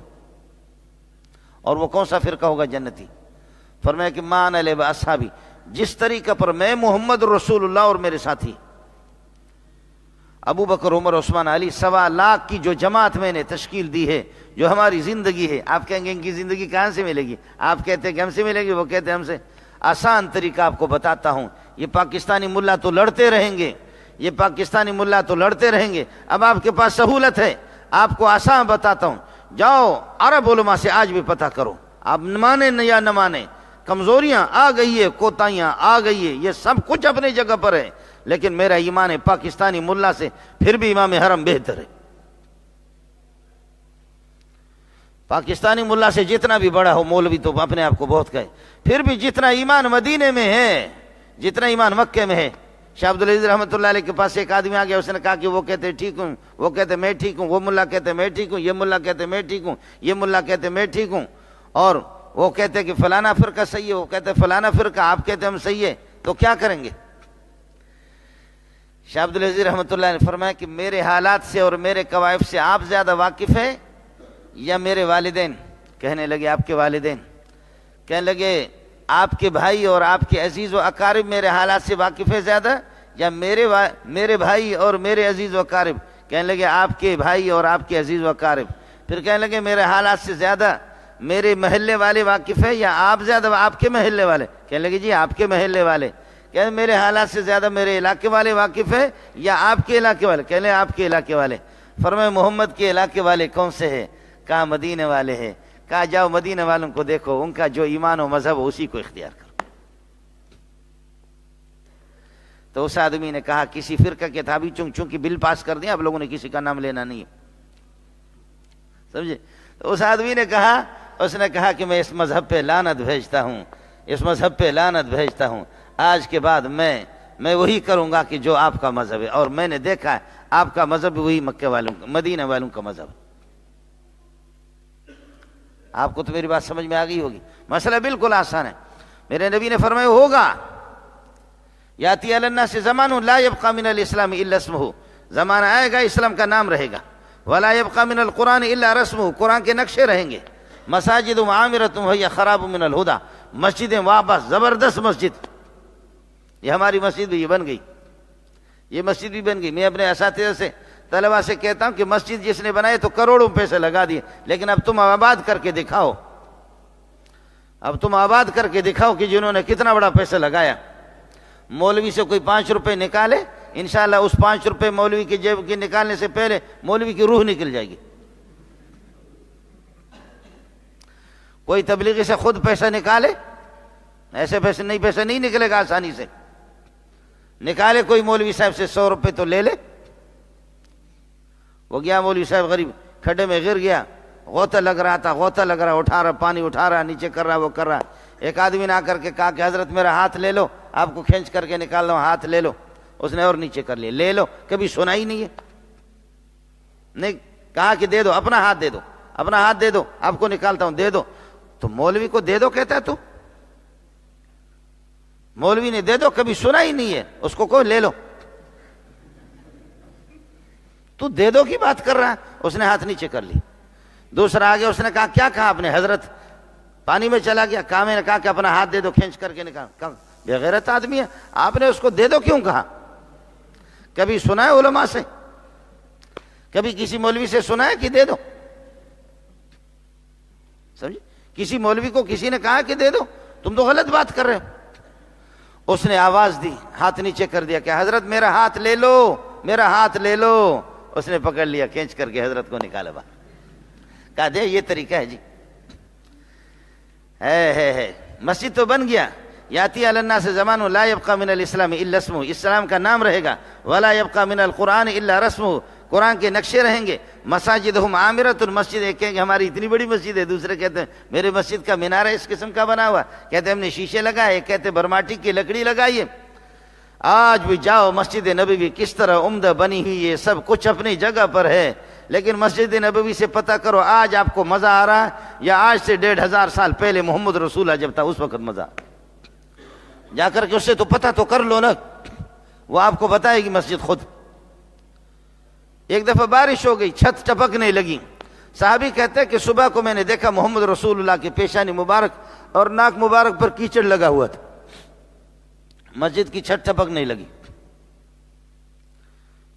اور وہ کون سا فرقہ ہوگا جنتی؟ فرمایا کہ ما انا اصحابی، جس طریقے پر میں محمد رسول اللہ اور میرے ساتھی ابو بکر عمر عثمان علی 1.25 لاکھ کی جو جماعت میں نے تشکیل دی ہے، جو ہماری زندگی ہے، آپ کہیں گے ان کی زندگی کہاں سے ملے گی؟ آپ کہتے ہیں کہ ہم سے ملے گی، وہ کہتے ہیں ہم سے۔ آسان طریقہ آپ کو بتاتا ہوں، یہ پاکستانی ملا تو لڑتے رہیں گے، یہ پاکستانی ملا تو لڑتے رہیں گے، اب آپ کے پاس سہولت ہے، آپ کو آسان بتاتا ہوں، جاؤ عرب علماء سے آج بھی پتہ کرو، آپ مانیں یا نہ مانیں، کمزوریاں آ گئی ہے، کوتاہیاں آ گئی ہے، یہ سب کچھ اپنی جگہ پر ہے، لیکن میرا ایمان ہے پاکستانی ملا سے پھر بھی امام حرم بہتر ہے۔ پاکستانی ملا سے جتنا بھی بڑا ہو، مولوی تو اپنے آپ کو بہت کہے، پھر بھی جتنا ایمان مدینے میں ہے، جتنا ایمان مکے میں ہے۔ شاہ عبدالعزیز رحمۃ اللہ علیہ کے پاس ایک آدمی آ گیا، اس نے کہا کہ وہ کہتے ٹھیک ہوں، وہ کہتے میں ٹھیک ہوں، وہ ملا کہتے میں ٹھیک ہوں، یہ ملا کہتے میں ٹھیک ہوں، یہ ملا کہتے میں ٹھیک ہوں، اور وہ کہتے کہ فلانا فرقہ صحیح ہے، وہ کہتے فلانا فرقہ، آپ کہتے ہم صحیح ہے، تو کیا کریں گے؟ شاہ عبدالعزیز رحمۃ اللہ نے فرمایا کہ میرے حالات سے اور میرے قوائف سے آپ زیادہ واقف ہیں یا میرے والدین؟ کہنے لگے آپ کے والدین۔ کہنے لگے آپ کے بھائی اور آپ کے عزیز و اقارب میرے حالات سے واقف ہے زیادہ یا میرے بھائی اور میرے عزیز و اقارب؟ کہنے لگے آپ کے بھائی اور آپ کے عزیز و اقارب۔ پھر کہنے لگے میرے حالات سے زیادہ میرے محلے والے واقف ہے یا آپ زیادہ آپ کے محلے والے؟ کہنے لگے جی آپ کے محلے والے۔ کہ میرے حالات سے زیادہ میرے علاقے والے واقف ہے یا آپ کے علاقے والے؟ کہہ لیں آپ کے علاقے والے۔ فرمائے محمد کے علاقے والے کون سے ہیں؟ کہا مدینے والے ہیں۔ کہا جاؤ مدینے والوں کو دیکھو، ان کا جو ایمان و مذہب اسی کو اختیار کرو۔ تو اس آدمی نے کہا کسی فرقہ کے تابع چونکہ بل پاس کر دیا، آپ لوگوں نے کسی کا نام لینا نہیں ہے، سمجھے؟ تو اس آدمی نے کہا، اس نے کہا کہ میں اس مذہب پہ لعنت بھیجتا ہوں، اس مذہب پہ لعنت بھیجتا ہوں، آج کے بعد میں وہی کروں گا کہ جو آپ کا مذہب ہے، اور میں نے دیکھا ہے آپ کا مذہب وہی مکے والوں کا، مدینہ والوں کا مذہب۔ آپ کو تو میری بات سمجھ میں آ گئی ہوگی، مسئلہ بالکل آسان ہے۔ میرے نبی نے فرمایا ہوگا یاتی علی الناس زمان لا یبقى من الاسلام الا اسمه، زمانہ آئے گا اسلام کا نام رہے گا، ولا يبقى من القرآن الا رسمه، قرآن کے نقشے رہیں گے، مساجد عامرۃ وهي خراب من الهدى، مسجدیں واپس، زبردست مسجد، یہ ہماری مسجد بھی یہ بن گئی، یہ مسجد بھی بن گئی۔ میں اپنے اساتذہ سے طلبہ سے کہتا ہوں کہ مسجد جس نے بنائے تو کروڑوں پیسے لگا دیے، لیکن اب تم آباد کر کے دکھاؤ، اب تم آباد کر کے دکھاؤ کہ جنہوں نے کتنا بڑا پیسہ لگایا۔ مولوی سے کوئی 5 روپے نکالے، انشاءاللہ اس 5 روپے مولوی کی جیب کے نکالنے سے پہلے مولوی کی روح نکل جائے گی۔ کوئی تبلیغی سے خود پیسہ نکالے، ایسے پیسہ نہیں نکلے گا آسانی سے، نکالے کوئی مولوی صاحب سے 100 روپے تو لے لے۔ وہ گیا مولوی صاحب غریب، کھڈے میں گر گیا، غوطہ لگ رہا تھا، اٹھا رہا، پانی اٹھا رہا، نیچے کر رہا، وہ کر رہا۔ ایک آدمی نے آ کر کے کہا کہ حضرت میرا ہاتھ لے لو، آپ کو کھینچ کر کے نکال لو، ہاتھ لے لو۔ اس نے اور نیچے کر لیا، لے لو، کبھی سنا ہی نہیں ہے، نہیں کہا کہ دے دو، اپنا ہاتھ دے دو، اپنا ہاتھ دے دو، آپ کو نکالتا ہوں، دے دو۔ تو مولوی کو دے دو کہتا ہے تو مولوی نے دے دو کبھی سنا ہی نہیں ہے، اس کو کوئی لے لو، تو دے دو کی بات کر رہا ہے۔ اس نے ہاتھ نیچے کر لی۔ دوسرا آگے، اس نے کہا کیا کہا آپ نے؟ حضرت پانی میں چلا گیا، کہا میں نے کہا کہ اپنا ہاتھ دے دو، کھینچ کر کے نکال۔ کہا بے غیرت آدمی ہے، آپ نے اس کو دے دو کیوں کہا؟ کبھی سنا ہے علماء سے؟ کبھی کسی مولوی سے سنا ہے کہ دے دو؟ سمجھے؟ کسی مولوی کو کسی نے کہا کہ دے دو؟ تم تو غلط بات کر رہے ہو۔ اس نے آواز دی، ہاتھ نیچے کر دیا کہ حضرت میرا ہاتھ لے لو، میرا ہاتھ لے لو۔ اس نے پکڑ لیا، کھینچ کر کے حضرت کو نکالا باہر۔ کہا دے، یہ طریقہ ہے جی، ہے مسجد تو بن گیا۔ یاتی علی الناس زمان لا یبقى من الاسلام الا اسمه، اسلام کا نام رہے گا، ولا یبقى من القرآن الا رسمه، قرآن کے نقشے رہیں گے، مساجدہم عامرۃ، مسجد ایک کہیں گے ہماری اتنی بڑی مسجد ہے، دوسرے کہتے ہیں میرے مسجد کا مینارہ اس قسم کا بنا ہوا، کہتے ہیں ہم نے شیشے لگائے، کہتے ہیں برماٹی کی لکڑی لگائی ہے۔ آج بھی جاؤ مسجد نبوی کس طرح عمدہ بنی ہوئی ہے، سب کچھ اپنی جگہ پر ہے، لیکن مسجد نبوی سے پتہ کرو آج آپ کو مزہ آ رہا ہے یا آج سے 1500 سال پہلے محمد رسول اللہ جب تھا اس وقت مزہ؟ جا کر کے اس سے تو پتہ تو کر لو نا، وہ آپ کو بتائے گی مسجد خود۔ ایک دفعہ بارش ہو گئی، چھت ٹپکنے لگی، صحابی کہتے ہیں کہ صبح کو میں نے دیکھا محمد رسول اللہ کی پیشانی مبارک اور ناک مبارک پر کیچڑ لگا ہوا تھا۔ مسجد کی چھت ٹپکنے لگی.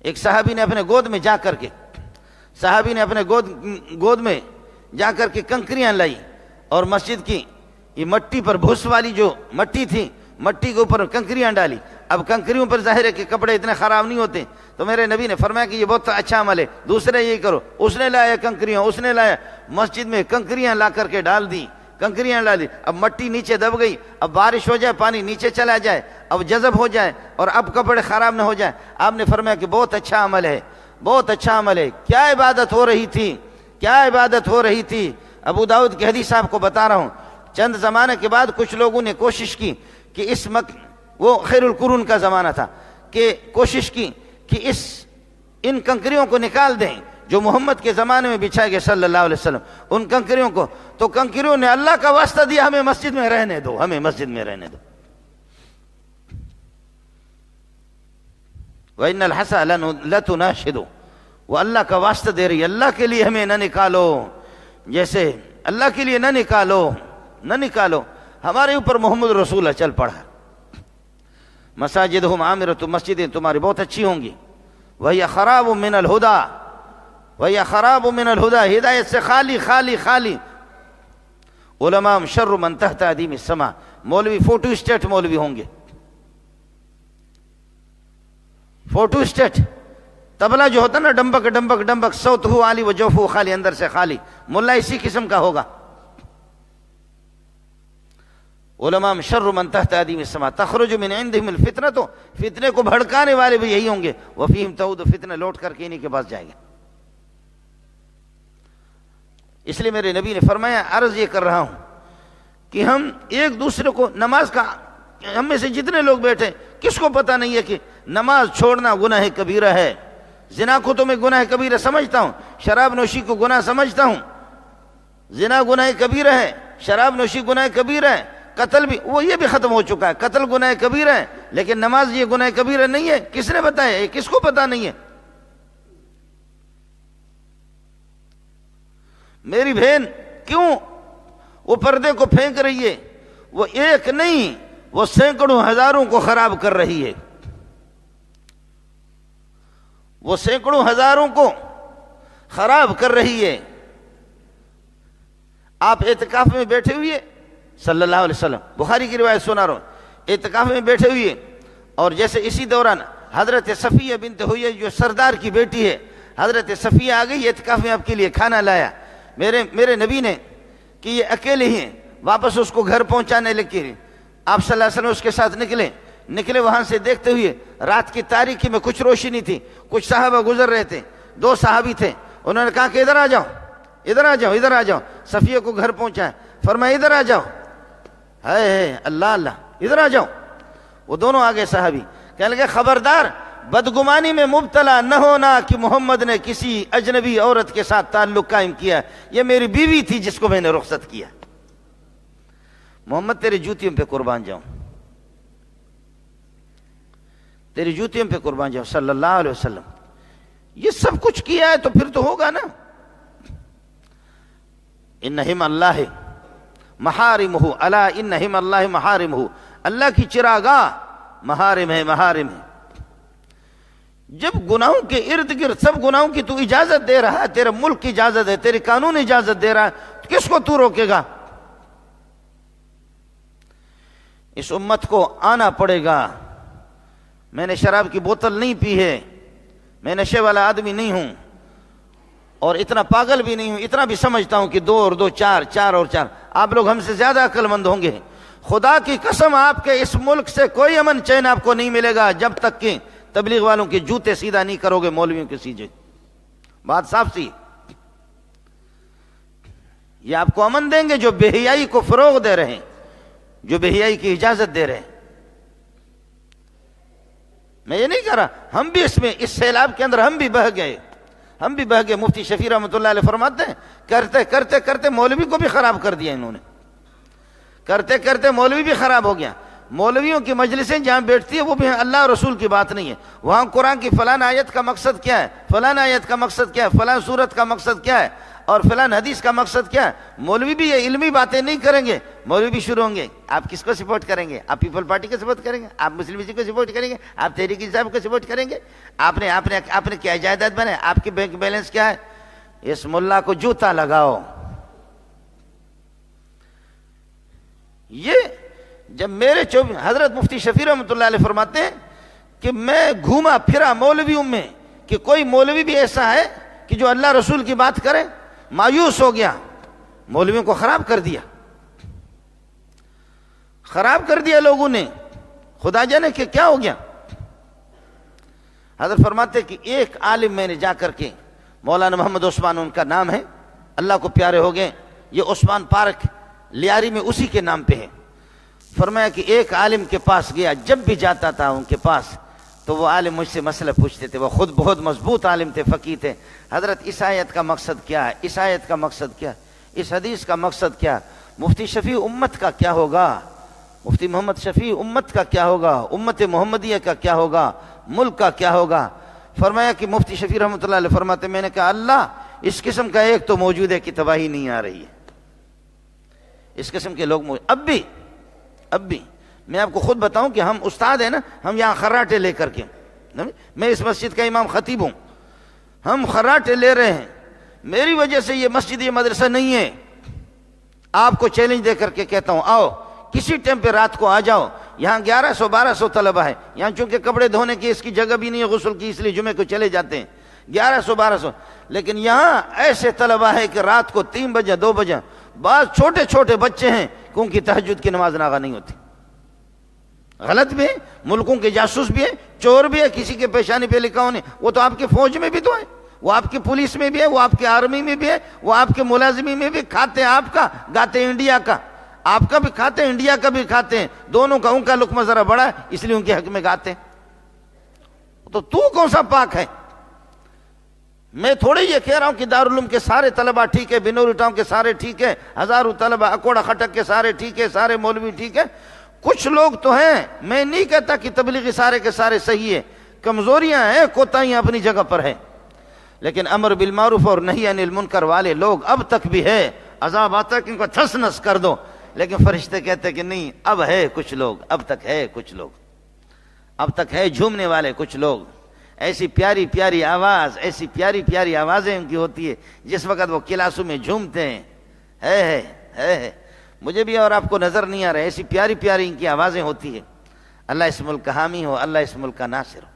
ایک صحابی نے اپنے گود میں جا کر کے کنکریاں لائی اور مسجد کی یہ مٹی پر بھوس والی جو مٹی تھی, مٹی کے اوپر کنکریاں ڈالی. اب کنکریوں پر ظاہر ہے کہ کپڑے اتنے خراب نہیں ہوتے, تو میرے نبی نے فرمایا کہ یہ بہت اچھا عمل ہے, دوسرے یہی کرو. اس نے لایا کنکریاں, اس نے لایا مسجد میں کنکریاں لا کر کے ڈال دی, کنکریاں ڈالی. اب مٹی نیچے دب گئی, اب بارش ہو جائے پانی نیچے چلا جائے, اب جذب ہو جائے اور اب کپڑے خراب نہ ہو جائے. آپ نے فرمایا کہ بہت اچھا عمل ہے, بہت اچھا عمل ہے. کیا عبادت ہو رہی تھی, کیا عبادت ہو رہی تھی. ابو داؤد کی حدیث آپ کو بتا رہا ہوں. چند زمانے کے بعد کچھ لوگوں نے کوشش کی کہ وہ خیر القرون کا زمانہ تھا, کہ کوشش کی کہ ان کنکریوں کو نکال دیں جو محمد کے زمانے میں بچھائے گئے صلی اللہ علیہ وسلم, ان کنکریوں کو. تو کنکریوں نے اللہ کا واسطہ دیا, ہمیں مسجد میں رہنے دو, ہمیں مسجد میں رہنے دو. وَإِنَّ الْحَسَى لَتُنَاشِدُ, وہ اللہ کا واسطہ دے رہی, اللہ کے لیے ہمیں نہ نکالو, جیسے اللہ کے لیے نہ نکالو. ہمارے اوپر محمد رسول چل پڑا. مساجدہم عامرۃ, مسجدیں تمہاری بہت اچھی ہوں گی. وہی خراب من الہدی, ہدایت سے خالی خالی خالی. علماء شر من تحت ادیم السماء, مولوی فوٹو اسٹیٹ مولوی ہوں گے. فوٹو اسٹیٹ تبلا جو ہوتا نا, ڈمبک ڈمبک ڈمبک, صوتہ عالی و جوفہ خالی, اندر سے خالی. ملا اسی قسم کا ہوگا. علماء شر من تحت ادیم السماء تخرج من عندهم الفتنہ, تو فتنے کو بھڑکانے والے بھی یہی ہوں گے. وفیہم تعود, فتنہ لوٹ کر کے انہی کے پاس جائے گا. اس لیے میرے نبی نے فرمایا, عرض یہ کر رہا ہوں کہ ہم ایک دوسرے کو نماز کا, ہم میں سے جتنے لوگ بیٹھے کس کو پتہ نہیں ہے کہ نماز چھوڑنا گناہ کبیرہ ہے. زنا کو تو میں گناہ کبیرہ سمجھتا ہوں, شراب نوشی کو گناہ سمجھتا ہوں. زنا گناہ کبیرہ ہے, شراب نوشی گناہ کبیرہ ہے. قتل بھی, وہ یہ بھی ختم ہو چکا ہے, قتل گناہ کبیرہ ہے, لیکن نماز یہ گناہ کبیرہ نہیں ہے. کس نے بتایا, یہ کس کو پتہ نہیں ہے. میری بہن کیوں وہ پردے کو پھینک رہی ہے, وہ ایک نہیں, وہ سینکڑوں ہزاروں کو خراب کر رہی ہے. وہ سینکڑوں ہزاروں کو خراب کر رہی ہے. آپ اعتکاف میں بیٹھے ہوئے صلی اللہ علیہ وسلم, بخاری کی روایت سنا رہا ہوں, اعتکاف میں بیٹھے ہوئے, اور جیسے اسی دوران حضرت صفیہ بنت حیی جو سردار کی بیٹی ہے, حضرت صفیہ آ گئی اعتکاف میں, آپ کے لیے کھانا لایا. میرے نبی نے کہ یہ اکیلے ہی ہیں, واپس اس کو گھر پہنچانے لگے. آپ صلی اللہ علیہ وسلم اس کے ساتھ نکلے وہاں سے دیکھتے ہوئے. رات کی تاریکی میں کچھ روشنی تھی, کچھ صحابہ گزر رہے تھے, 2 صحابی تھے. انہوں نے کہا کہ ادھر آ جاؤ. صفیہ کو گھر پہنچایا, فرمایا ادھر آ جاؤ. ہے اللہ, ادھر آ جاؤ. وہ دونوں آگے صحابی کہنے لگے, خبردار بدگمانی میں مبتلا نہ ہونا کہ محمد نے کسی اجنبی عورت کے ساتھ تعلق قائم کیا. یہ میری بیوی تھی جس کو میں نے رخصت کیا. محمد تیری جوتیوں پہ قربان جاؤں, تیری جوتیوں پہ قربان جاؤں صلی اللہ علیہ وسلم. یہ سب کچھ کیا ہے تو پھر تو ہوگا نا. انہم اللہ محارمہ, الا انہم اللہ محارمہ, اللہ کی چراگاہ محارم ہے. جب گناہوں کے ارد گرد سب گناہوں کی تو اجازت دے رہا ہے, تیرا ملک کی اجازت ہے, تیری قانون اجازت دے رہا ہے, کس کو تو روکے گا. اس امت کو آنا پڑے گا. میں نے شراب کی بوتل نہیں پی ہے, میں نشے والا آدمی نہیں ہوں, اور اتنا پاگل بھی نہیں ہوں. اتنا بھی سمجھتا ہوں کہ 2 اور 2 4, 4 اور 4. آپ لوگ ہم سے زیادہ عقل مند ہوں گے. خدا کی قسم, آپ کے اس ملک سے کوئی امن چین آپ کو نہیں ملے گا جب تک کہ تبلیغ والوں کے جوتے سیدھا نہیں کرو گے, مولویوں کے سیدھے. بات صاف سی. یہ آپ کو امن دیں گے جو بے حیائی کو فروغ دے رہے ہیں, جو بے حیائی کی اجازت دے رہے ہیں. میں یہ نہیں کہہ رہا, ہم بھی اس سیلاب کے اندر ہم بھی بہہ گئے. مفتی شفیع رحمۃ اللہ علیہ فرماتے ہیں, کرتے کرتے مولوی کو بھی خراب کر دیا انہوں نے. کرتے مولوی بھی خراب ہو گیا. مولویوں کی مجلسیں جہاں بیٹھتی ہے وہ بھی اللہ رسول کی بات نہیں ہے. وہاں قرآن کی فلاں آیت کا مقصد کیا ہے, فلاں آیت کا مقصد کیا ہے, فلاں سورت کا مقصد کیا ہے. اور فلان حدیث کا مقصد کیا ہے. مولوی بھی یہ علمی باتیں نہیں کریں گے, مولوی بھی شروع ہوں گے. آپ کس کو سپورٹ کریں گے؟ آپ پیپل پارٹی کو سپورٹ کریں گے؟ آپ مسلم لیگ کو سپورٹ کریں گے؟ آپ تحریک انصاف کو سپورٹ کریں گے؟ آپ نے کیا جائیداد بنائے؟ آپ کی بینک بیلنس کیا ہے؟ اس ملا کو جوتا لگاؤ. یہ جب میرے حضرت مفتی شفیع رحمۃ اللہ علیہ فرماتے ہیں کہ میں گھوما پھرا مولویوں میں کہ کوئی مولوی بھی ایسا ہے کہ جو اللہ رسول کی بات کرے, مایوس ہو گیا. مولویوں کو خراب کر دیا لوگوں نے. خدا جانے کہ کیا ہو گیا. حضرت فرماتے کہ ایک عالم میں نے جا کر کے, مولانا محمد عثمان ان کا نام ہے, اللہ کو پیارے ہو گئے, یہ عثمان پارک لیاری میں اسی کے نام پہ ہے. فرمایا کہ ایک عالم کے پاس گیا, جب بھی جاتا تھا ان کے پاس تو وہ عالم مجھ سے مسئلہ پوچھتے تھے. وہ خود بہت مضبوط عالم تھے, فقیہ تھے. حضرت اس آیت کا مقصد کیا ہے؟ اس آیت کا مقصد کیا ہے؟ اس حدیث کا مقصد کیا؟ مفتی شفیع امت کا کیا ہوگا؟ مفتی محمد شفیع امت کا کیا ہوگا؟ امت محمدیہ کا کیا ہوگا؟ ملک کا کیا ہوگا؟ فرمایا کہ مفتی شفیع رحمۃ اللہ علیہ فرماتے, میں نے کہا اللہ اس قسم کا ایک تو موجود ہے کہ تباہی نہیں آ رہی ہے. اس قسم کے لوگ اب بھی میں آپ کو خود بتاؤں کہ ہم استاد ہیں نا, ہم یہاں خراٹے لے کر کے, میں اس مسجد کا امام خطیب ہوں, ہم خراٹے لے رہے ہیں. میری وجہ سے یہ مسجد یہ مدرسہ نہیں ہے. آپ کو چیلنج دے کر کے کہتا ہوں, آؤ کسی ٹائم پہ رات کو آ جاؤ. یہاں 1100-1200 طلبہ ہے. یہاں چونکہ کپڑے دھونے کی اس کی جگہ بھی نہیں ہے غسل کی, اس لیے جمعے کو چلے جاتے ہیں 1100-1200. لیکن یہاں ایسے طلبہ ہے کہ رات کو 3 بجے 2 بجے, بعض چھوٹے چھوٹے بچے ہیں کہ ان کی تہجد کی نماز ناغا نہیں ہوتی. غلط بھی ہے, ملکوں کے جاسوس بھی ہے, چور بھی ہے, کسی کے پیشانی پہ لکھا ہونے. وہ تو آپ کی فوج میں بھی تو ہے, وہ آپ کی پولیس میں بھی ہے, وہ آپ کی آرمی میں بھی ہے, وہ آپ کے ملازمی میں بھی. کھاتے ہیں آپ کا, گاتے انڈیا کا. آپ کا بھی کھاتے ہیں, انڈیا کا بھی کھاتے ہیں. دونوں کا ان کا لقمہ ذرا بڑا ہے, اس لیے ان کے حق میں گاتے ہیں. تو کون سا پاک ہے؟ میں تھوڑے یہ کہہ رہا ہوں کہ دارالعلوم کے سارے طلبہ ٹھیک ہے, بنوری ٹاؤن کے سارے ٹھیک ہے, ہزاروں طلبہ اکوڑا خٹک کے سارے ٹھیک ہے, سارے مولوی ٹھیک ہے. کچھ لوگ تو ہیں, میں نہیں کہتا کہ تبلیغی سارے کے سارے صحیح ہے, کمزوریاں ہیں, کوتاہیاں اپنی جگہ پر ہیں. لیکن امر بالمعروف اور نہی عن المنکر والے لوگ اب تک بھی ہے. عذاب آتا ہے کہ ان کو تھس نس کر دو, لیکن فرشتے کہتے کہ نہیں, اب ہے کچھ لوگ, اب تک ہے کچھ لوگ, اب تک ہے جھومنے والے کچھ لوگ. ایسی پیاری پیاری آواز, ایسی پیاری پیاری آوازیں ان کی ہوتی ہے جس وقت وہ کلاسوں میں جھومتے ہیں. ہے مجھے بھی اور آپ کو نظر نہیں آ رہا, ایسی پیاری پیاری ان کی آوازیں ہوتی ہیں. اللہ اس ملک کا حامی ہو, اللہ اس ملک کا ناصر ہو,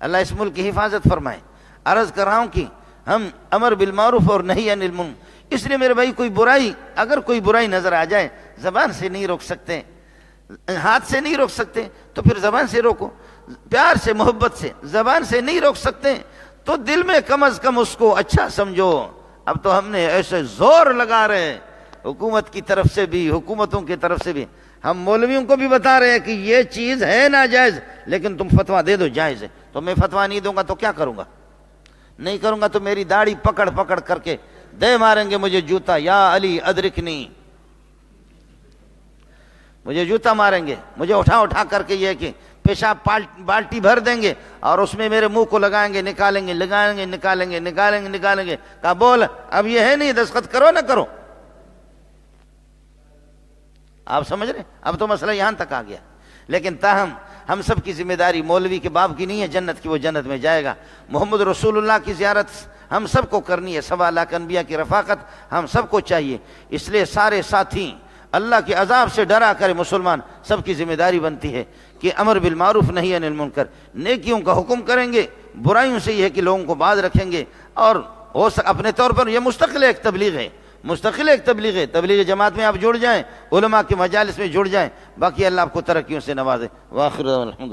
اللہ اس ملک کی حفاظت فرمائے. عرض کر رہا ہوں کہ ہم امر بالمعروف اور نہی عن المنکر, اس لیے میرے بھائی اگر کوئی برائی نظر آ جائے, زبان سے نہیں روک سکتے, ہاتھ سے نہیں روک سکتے, تو پھر زبان سے روکو, پیار سے محبت سے. زبان سے نہیں روک سکتے تو دل میں کم از کم اس کو اچھا سمجھو. اب تو ہم نے ایسے زور لگا رہے ہیں حکومت کی طرف سے بھی, حکومتوں کی طرف سے بھی, ہم مولویوں کو بھی بتا رہے ہیں کہ یہ چیز ہے ناجائز, لیکن تم فتویٰ دے دو جائز ہے. تو میں فتویٰ نہیں دوں گا تو کیا کروں گا؟ نہیں کروں گا تو میری داڑھی پکڑ پکڑ کر کے دے ماریں گے مجھے جوتا, یا علی ادرکنی, مجھے جوتا ماریں گے, مجھے اٹھا کر کے یہ کہ پیشاب بالٹی بھر دیں گے اور اس میں میرے منہ کو لگائیں گے, نکالیں گے. کہا بول, اب یہ ہے نہیں, دستخط کرو نہ کرو. آپ سمجھ رہے, اب تو مسئلہ یہاں تک آ گیا. لیکن تاہم ہم سب کی ذمہ داری مولوی کے باپ کی نہیں ہے جنت کی, وہ جنت میں جائے گا. محمد رسول اللہ کی زیارت ہم سب کو کرنی ہے, 1.25 لاکھ انبیاء کی رفاقت ہم سب کو چاہیے. اس لیے سارے ساتھی اللہ کے عذاب سے ڈرا کرے مسلمان, سب کی ذمہ داری بنتی ہے کہ امر بالمعروف نہی عن المنکر, نیکیوں کا حکم کریں گے, برائیوں سے یہ ہے کہ لوگوں کو باز رکھیں گے. اور اپنے طور پر یہ مستقل ایک تبلیغ ہے, تبلیغ جماعت میں آپ جڑ جائیں, علماء کے مجالس میں جڑ جائیں, باقی اللہ آپ کو ترقیوں سے نوازے. وآخر الحمد